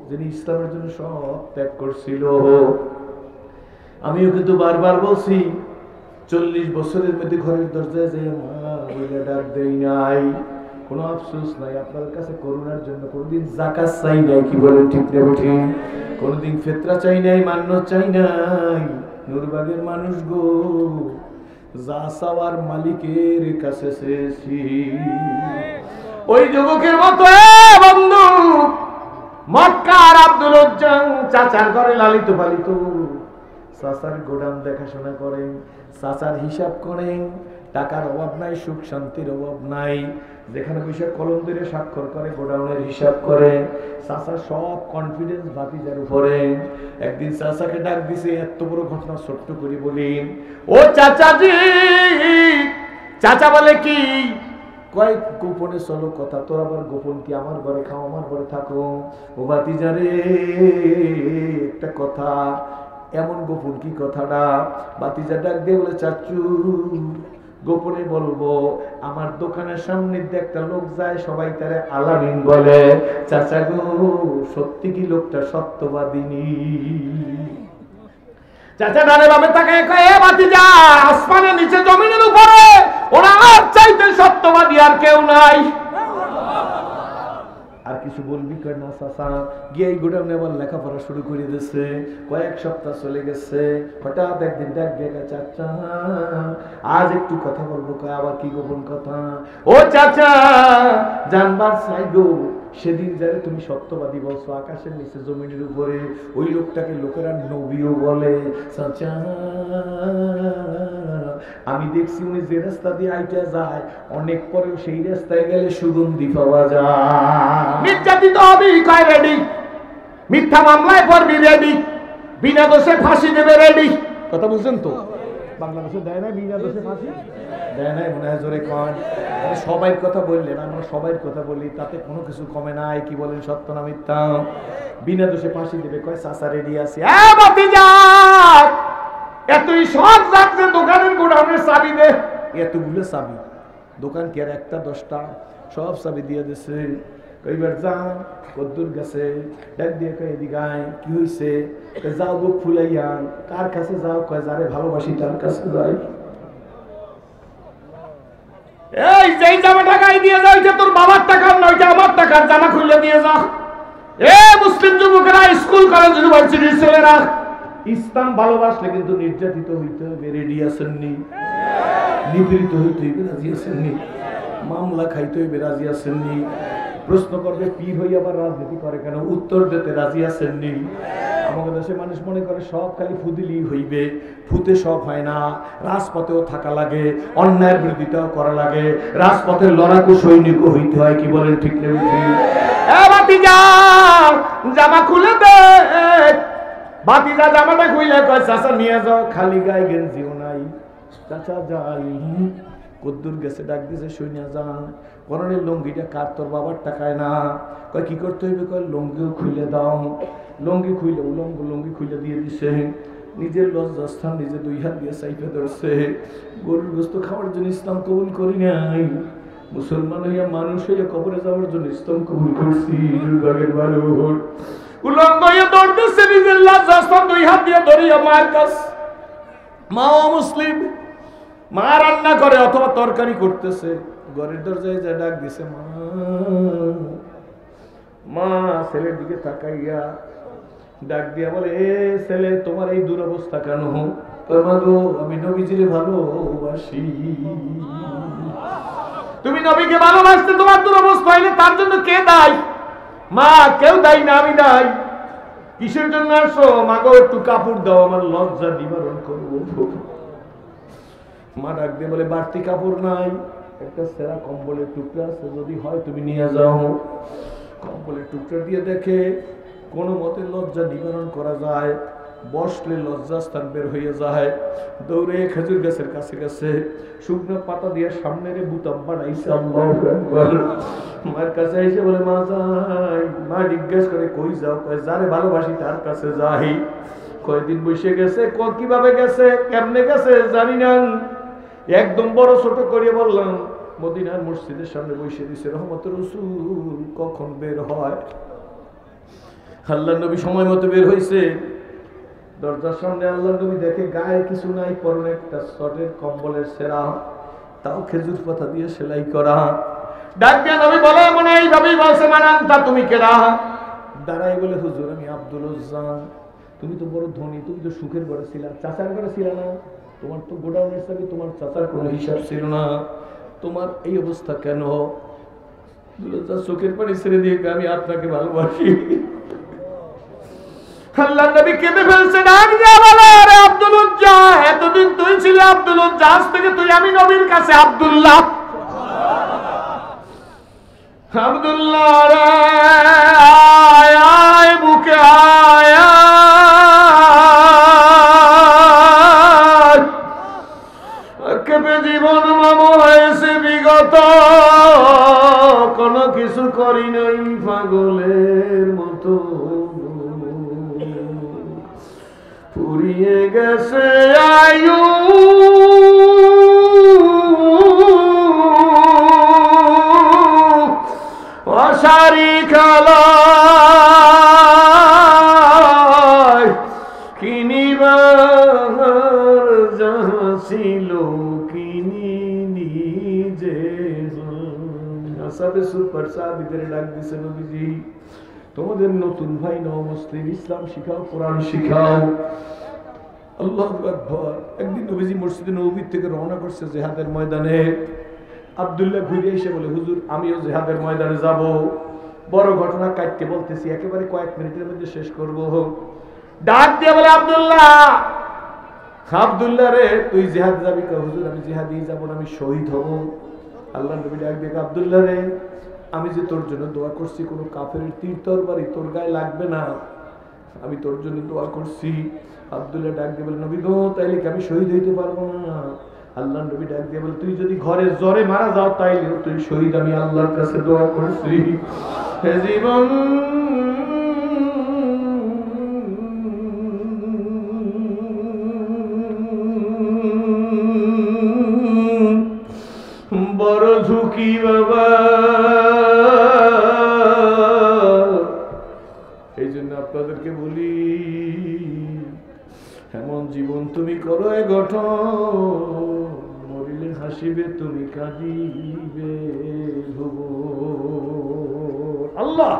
যিনি ইসলামের জন্য সব ত্যাগ করছিল। আমিও কিন্তু বারবার বলছি, 40 বছরের মধ্যে ঘরের দরজায় যে মা বলে ডাক দেই নাই, কোনো আফসোস নাই। আপনাদের কাছে করুণার জন্য কোনোদিন যাকাত চাই নাই। কি বলেন ঠিক না? ঠিক। কোনোদিন ফিতরা চাই নাই, মান্য চাই নাই। নূরবাগের মানুষ গো, যা চাওয়ার মালিকের কাছে চেয়েছি। ওই যুবকের মতো বন্ধু, মক্কার আব্দুল উজ্জান চাচার ঘরে লালিত পালিত, চাচার গোডাউন দেখাশোনা করেন, চাচার হিসাব করেন। টাকার অভাব নাই, সুখ শান্তির অভাব নাই। যেখানে বসে কলম ধরে স্বাক্ষর করে, গোডাউনের হিসাব করে। চাচা সব কনফিডেন্স ভাতিজার উপরে। একদিন চাচাকে ডাক দিছে, এত বড় ঘটনা ছোট্ট করে বলি, ও চাচাজি। চাচা বলে কি? কয়েক গোপনে চলো কথা, তোর আবার গোপন কি? আমার ঘরে খাও, আমার ঘরে থাকো। ও ভাতিজারে একটা কথা। এমন গোপন কি কথাটা? ভাতিজা ডাক দিয়ে বলে, চাচু গোপনে বলবো, আমার দোকানের সামনে দিয়ে একটা লোক যায়, সবাই তারে আলামিন বলে। চাচা গো, সত্যি কি লোকটা সত্যবাদিনী? চাচা ডানে বামে তাকায় কয়, ভাতিজা আসমানের নিচে জমিনের উপরে ওরা আর চাইতে সত্যবাদী আর কেউ নাই। আর কিছু বলবি কয় না চাচা, গিয়ে এই গোডাউনে আবার লেখাপড়া শুরু করে দিয়েছে। কয়েক সপ্তাহ চলে গেছে, হঠাৎ একদিন ডাক দিয়ে চাচা আজ একটু কথা বলবো। কয় আবার কি গোপন কথা? ও চাচা জানবার চাই গো, সেদিন যারে তুমি সত্যবাদী বলছো আকাশের নিচে জমিনের উপরে, ওই লোকটাকে লোকেরা নবীও বলে। চাচা আমি দেখছি উনি যে রাস্তা দিয়ে আইটা যায়, অনেক পরেও সেই রাস্তায় গেলে সুগন্ধি পাওয়া যায়। নির্যাতিত হবি কয় রেডি, মিথ্যা মামলায় পড়বি রেডি, বিনা দোষে ফাঁসি দেবে রেডি। কথা বুঝছেন তো? বাংলাদেশে দেয় না বিনা দোষে ফাঁসি? দেয় নাই মনে হয়, জোরে কন। সবাই কথা বললেন, আমরা সবাই কথা বলি, তাতে কোনো কিছু কমে নাই। কি বলেন, সত্য না মিথ্যা? বিনা দোষে ফাঁসি দেবে। কয় চাচা রেডি আছে। এতই সব যাচ্ছে দোকানের গোডাউনের চাবি দে। এতগুলো চাবি, দোকান কি আর একটা 10টা? সব চাবি দিয়ে দিছে। কইবার যা কদ্দুর গেছে, ডাক দিয়ে কয় এদিকে আয়। কি হইছে? যাও বুক ফুলাইয়া। কার কাছে যাও? কয় যারে ভালোবাসি তার কাছে যাই। এই যেই জামাটা গায়ে দিয়ে যাও, এটা তোর বাবার টাকার নয়, এটা আমার টাকার। জামা খুলে দিয়ে যাও। এ মুসলিম যুবকেরা, স্কুল কলেজ ইউনিভার্সিটির ছেলেরা, ইসলাম ভালোবাসলে কিন্তু নির্যাতিত হইতে হবে। রেডি আছেননি? নিপীড়িত হইতে হইবে, রাজি আছেননি? মামলা খাইতে হইবে, রাজি আছেননি? প্রশ্ন করবে পীর হই আবার রাজনীতি করে কেন, উত্তর দিতে রাজি আছেননি? আমাদের দেশে মানুষ মনে করে সব খালি ফুদিলি হইবে, ফুতে সব হয় না। রাজপথেও থাকা লাগে, অন্যায়ের বিরোধিতাও করা লাগে, রাজপথের লড়াকু সৈনিক হইতে হয়। কি বলেন, ঠিক না? জামা খুলে দে। বাতিজা জামাটা খুইলে কয় চাচা নিয়ে যাও। খালি গায়ে গেঞ্জিও নাই। চাচা যাই। কদ্দুর গেছে, ডাক দিয়েছে সৈন্য যান। করণের লুঙ্গিটা কার? তোর বাবার টাকায় না। কয় কি করতে হইবে? কয় লুঙ্গিও খুলে দাও। লুঙ্গি খুইলে উলঙ্গ লুঙ্গি খুলে দিয়ে দিছে। নিজের লজ্জাস্থান নিজে 2 হাত দিয়ে চাইপে ধরছে। গরুর গোস্ত খাওয়ার জন্য ইসলাম কবুল করি নাই, মুসলমান হইয়া মানুষ হইয়া কবরে যাওয়ার জন্য ইসলাম কবুল করছি। দুর্ভাগের বালুর উলঙ্গ হয়ে দৌড়তেছে, নিজের লজ্জাস্থান 2 হাত দিয়ে ধরিয়া মায়ের কাছ। মাও মুসলিম, মা রান্না করে অথবা তরকারি করতেছে। ঘরের দরজায় যা ডাক দিছে, মা। মা ছেলের দিকে তাকাইয়া ডাক দিয়া বলে, এ ছেলে তোমার এই দুরবস্থা কেন? মা গো আমি নবীজিরে ভালোবাসি। তুমি নবীকে ভালোবাসতে তোমার দুরবস্থা হইলে তার জন্য কে দায়ী? মা কেউ দায়ী না, আমি দায়ী। কিসের জন্য আসো? মাগো একটু কাপড় দাও, আমার লজ্জা নিবারণ করবো। মা ডাক দিয়ে বলে, বাড়তি কাপড় নাই, একটা সেরা কম্বলের টুকরা আছে, যদি হয় তুমি নিয়ে যাও। কম্বলের টুকরা দিয়ে দেখে কোনো মতে লজ্জা নিবারণ করা যায়, বসলে লজ্জাস্থান বের হয়ে যায়। দৌড়ে খেজুর গাছের কাছে গেছে, শুকনো পাতা দিয়ে সামনের বুতাম বানাইছে। আল্লাহু আকবার। মার কাছে এসে বলে, মা যাই। মা জিজ্ঞেস করে, কই যাও? কয় যারে ভালোবাসি তার কাছে যাই। কয়দিন বসে গেছে, কিভাবে গেছে, কেমনে গেছে জানি না। একদম বড় ছোট করে বললাম, মদিনার মসজিদের সামনে বসে দিছে। রহমতের রাসূল কখন বের হয়? আল্লাহর নবী সময় মতো বের হইছে। দরজার সামনে আল্লাহর নবী দেখে গায়ে কিছু নাই, পরনে একটা শর্টের কম্বলের সেরা, তাও খেজুর পাতা দিয়ে সেলাই করা। ডাক দিয়ে নবী বলে, মনে এইভাবেই বলছে, মানান্তা তুমি কেডা? দাঁড়াই বলে, হুজুর আমি আব্দুল উজ্জামান। তুমি তো বড় ধনী, তুমি তো সুখের ঘরে ছিলা, চাচার ঘরে ছিল না। তোমার তো গোডাউনের চাবি, তোমার চাচার কোনো হিসাব ছিল না, তোমার এই অবস্থা কেন? চোখের পানি ছেড়ে দিয়ে আমি আপনাকে ভালোবাসি। আল্লাহর নবী কেঁদে ফেলছে, ডাক দিয়া বলে, আরে আব্দুল উজ্জা, এতদিন তুই ছিলি আব্দুল উজ্জা, আজ থেকে তুই আমি নবীর কাছে আব্দুল্লাহ। আব্দুল্লাহ রে আয় আয় বুকে আয় আয়। কেঁপে জীবন মাম হয়েছে বিগত, কোনো কিছু করি নাই পাগলের মতো। ফুরিয়ে গেছে আয়ু, অসারি খালায় কিনিবার যাহা ছিল কিনিনি। মানসাবে সুপার সাহাবীদের ডাক দিছে, নবীজি তোমাদের নতুন ভাই নও মুসলিম, ইসলাম শিখাও, কোরআন শিখাও। আল্লাহু আকবার। একদিন নবীজি মসজিদে নববী থেকে রওনা করছে জিহাদের ময়দানে। আব্দুল্লাহ ঘুরে এসে বলে, হুজুর আমিও জিহাদের ময়দানে যাব। বড় ঘটনা কাটতে বলতেছি, একেবারে কয়েক মিনিটের মধ্যে শেষ করব। ডাক দিয়ে বলে, আব্দুল্লাহ, আব্দুল্লাহ রে তুই জিহাদ যাবি? হুজুর আমি জিহাদেই যাব না, আমি শহীদ হব। আল্লাহ নবী ডাক দিয়ে, আব্দুল্লাহ রে আমি যে তোর জন্য দোয়া করছি, কোনো কাফেরের তীর তরবারি তোর গায়ে লাগবে না, আমি তোর জন্য দোয়া করছি। আব্দুল্লাহ ডাক দিয়ে বলে, নবী গো তাইলে কি আমি শহীদ হইতে পারবো না? আল্লাহ নবী ডাক দিয়ে বলে, তুই যদি ঘরে জ্বরে মারা যাও তাইলে তুই শহীদ, আমি আল্লাহর কাছে দোয়া করছি। হে জীবন বড় ঝুঁকি বাবা, এই জন্য আপনাদেরকে বলি, এমন জীবন তুমি করো এ গঠন, মরিলে হাসিবে তুমি কাঁদিবে ভুবন। আল্লাহ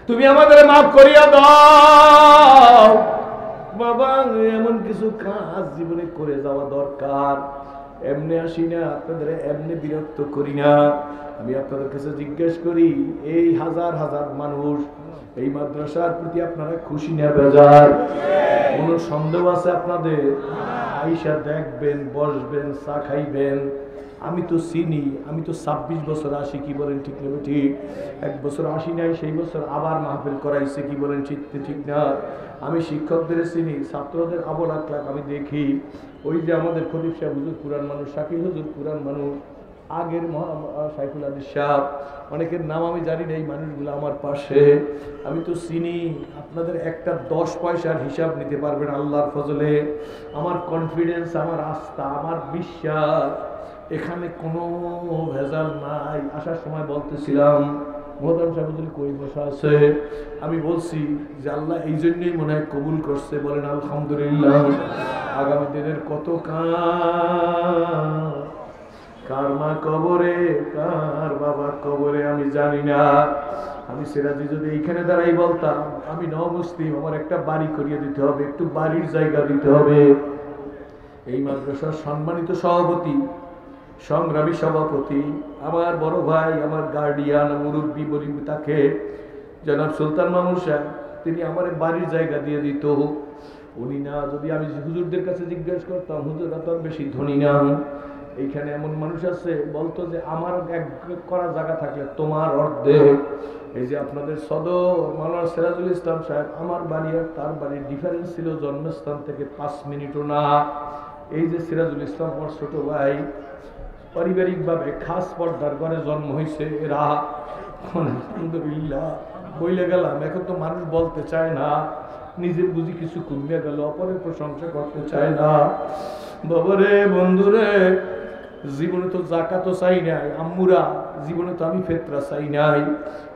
তুমি আমাদের মাফ করিয়া দাও বাবা। এমন কিছু কাজ জীবনে করে যাওয়া দরকার। এমনি আসি না, আপনাদের এমনি বিরক্ত করি না। আমি আপনাদের কাছে জিজ্ঞেস করি, এই হাজার হাজার মানুষ এই মাদ্রাসার প্রতি আপনারা খুশি না বেজার? কোন সন্দেহ আছে আপনাদের? আইসা দেখবেন, বসবেন, চা খাইবেন। আমি তো চিনি, আমি তো 26 বছর আসি, কি বলেন ঠিক না? ঠিক। এক বছর আসি নাই, সেই বছর আবার মাহফিল করাইছে, কি বলেন ঠিক না? আমি শিক্ষকদের চিনি, ছাত্রদের আবল আখলাক আমি দেখি। ওই যে আমাদের খতিব সাহেব হুজুর কুরআন মানুষ, শাকিল হুজুর কুরআন মানুষ, আগের সাইফুল আদিস সাহেব, অনেকের নাম আমি জানি না, এই মানুষগুলো আমার পাশে, আমি তো চিনি। আপনাদের একটা 10 পয়সার হিসাব নিতে পারবেন আল্লাহর ফজলে। আমার কনফিডেন্স, আমার আস্থা, আমার বিশ্বাস, এখানে কোনো ভেজাল নাই। আসার সময় বলতেছিলাম, মোহতারাম সাহেব কই বসা আছে, আমি বলছি যে আল্লাহ এই জন্যই মনে হয় কবুল করছে, বলেন আলহামদুলিল্লাহ। আগামী দিনের কত কার মা কবরে, কার বাবা কবরে আমি জানি না। আমি সিরাজি যদি এইখানে দাঁড়াই বলতাম আমি মুসলিম, আমার একটা বাড়ি করিয়ে দিতে হবে, একটু বাড়ির জায়গা দিতে হবে। এই মাদ্রাসার সম্মানিত সভাপতি, সংগ্রামী সভাপতি, আমার বড় ভাই, আমার গার্ডিয়ান, মুরব্বী বলি তাকে, জনাব সুলতান মামুন সাহেব, তিনি আমার বাড়ির জায়গা দিয়ে দিত। উনি না, যদি আমি হুজুরদের কাছে জিজ্ঞেস করতাম, হুজুররা তো বেশি ধনী না, এইখানে এমন মানুষ আছে বলতো যে আমার এক করা জায়গা থাকলে তোমার অর্ধেক। এই যে আপনাদের সদর মাওলানা সিরাজুল ইসলাম সাহেব, আমার বাড়ি আর তার বাড়ির ডিফারেন্স ছিল জন্মস্থান থেকে 5 মিনিটও না। এই যে সিরাজুল ইসলাম আমার ছোট ভাই, পারিবারিকভাবে খাস পর্দার ঘরে জন্ম হয়েছে এরা। আলহামদুলিল্লাহ বইলে গেলাম, এখন তো মানুষ বলতে চায় না, নিজের বুঝি কিছু কমিয়ে গেল, অপরের প্রশংসা করতে চায় না। বাবারে বন্ধুরে, জীবনে তো জাকাতও চাই নাই, আম্মুরা জীবনে তো আমি ফেতরা চাই নাই।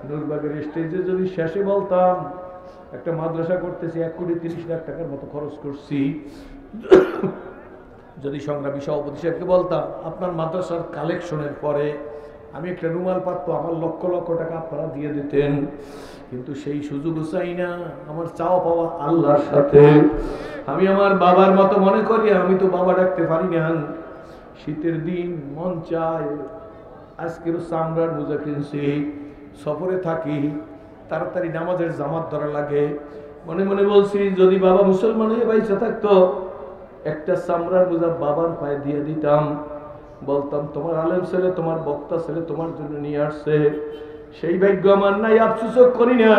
নূরবাগের স্টেজে যদি শেষে বলতাম একটা মাদ্রাসা করতেছি, 1,30,00,000 টাকার মতো খরচ করছি, যদি সংগ্রামী সভাপতি সাহেবকে বলতাম আপনার মাদ্রাসার কালেকশনের পরে আমি একটা রুমাল পাততো, আমার লক্ষ লক্ষ টাকা আপনারা দিয়ে দিতেন, কিন্তু সেই সুযোগও চাই না। আমার চাওয়া পাওয়া আল্লাহর সাথে। আমি আমার বাবার মতো মনে করি, আমি তো বাবা ডাকতে পারি না। শীতের দিন মন চায়, আজকেরও চামড়ার মোজা কিনছি, সফরে থাকি, তাড়াতাড়ি নামাজের জামাত ধরা লাগে। মনে মনে বলছি যদি বাবা মুসলমান হয়ে বাইচা থাকতো, একটা চামড়ার মোজা বাবার পায়ে দিয়ে দিতাম, বলতাম তোমার আলেম ছেলে, তোমার বক্তা ছেলে তোমার জন্য নিয়ে আসছে। সেই ভাগ্য আমার নাই, আফসোসও করি না।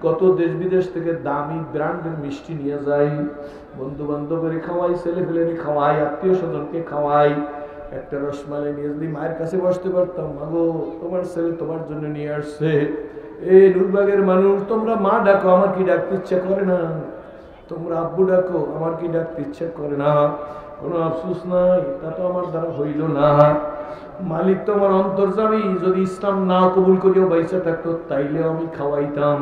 কত দেশ বিদেশ থেকে দামি ব্র্যান্ডের মিষ্টি নিয়ে যাই, বন্ধু বান্ধবের খাওয়াই, ছেলে ফেলের খাওয়াই, আত্মীয় স্বজনকে খাওয়াই। একটা রসমালাই নিয়ে যদি মায়ের কাছে বসতে পারতাম, মাগো তোমার ছেলে তোমার জন্য নিয়ে আসছে। এই নূরবাগের মানুষ, তোমরা মা ডাকো, আমার কি ডাকতে ইচ্ছা করে না? তোমরা আব্বু ডাকো, আমার কি ডাকতে ইচ্ছা করে না? কোনো আফসোস নাই, তা তো আমার দ্বারা হইল না। মালিক তো আমার অন্তর্যামী, যদি ইসলাম না কবুল করিও বাইসা থাকতো তাইলেও আমি খাওয়াইতাম।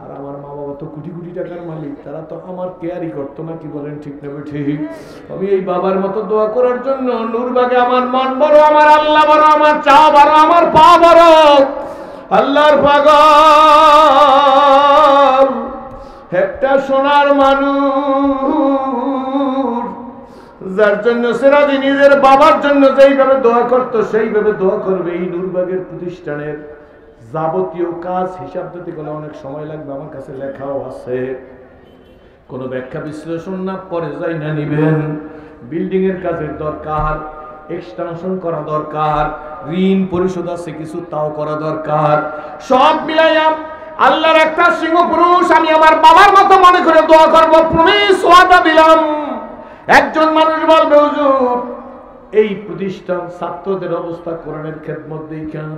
আর আমার মা বাবা তো কোটি কোটি টাকার মালিক, তারা তো আমার কেয়ারই করতো না, কি বলেন ঠিক না ঠিক? আমি এই বাবার মতো দোয়া করার জন্য নূরবাগে আমার মন বড়, আমার আল্লাহ বড়, আমার চা বড়, আমার পা বড়। আল্লাহর পাগল একটা সোনার মানুষ, যার জন্য সেরাজি নিজের বাবার জন্য যেইভাবে দোয়া করতো সেইভাবে দোয়া করবে। এই নূরবাগের প্রতিষ্ঠানের যাবতীয় কাজ হিসাব দিতে গেলে অনেক সময় লাগবে, আমার কাছে লেখাও আছে। কোনো ব্যাখ্যা বিশ্লেষণ না পরে যাই না নিবেন। বিল্ডিং এর কাজের দরকার, এক্সটেনশন করা দরকার, ঋণ পরিশোধ আছে কিছু, তাও করা দরকার। সব মিলাইয়া আল্লাহর একটা সিংহ পুরুষ আমি আমার বাবার মতো মনে করে দোয়া করবো, প্রমিস ওয়াদা দিলাম। একজন মানুষ বলবে হুজুর এই প্রতিষ্ঠান ছাত্রদের অবস্থা কোরআনের খেদমত দেই কেন?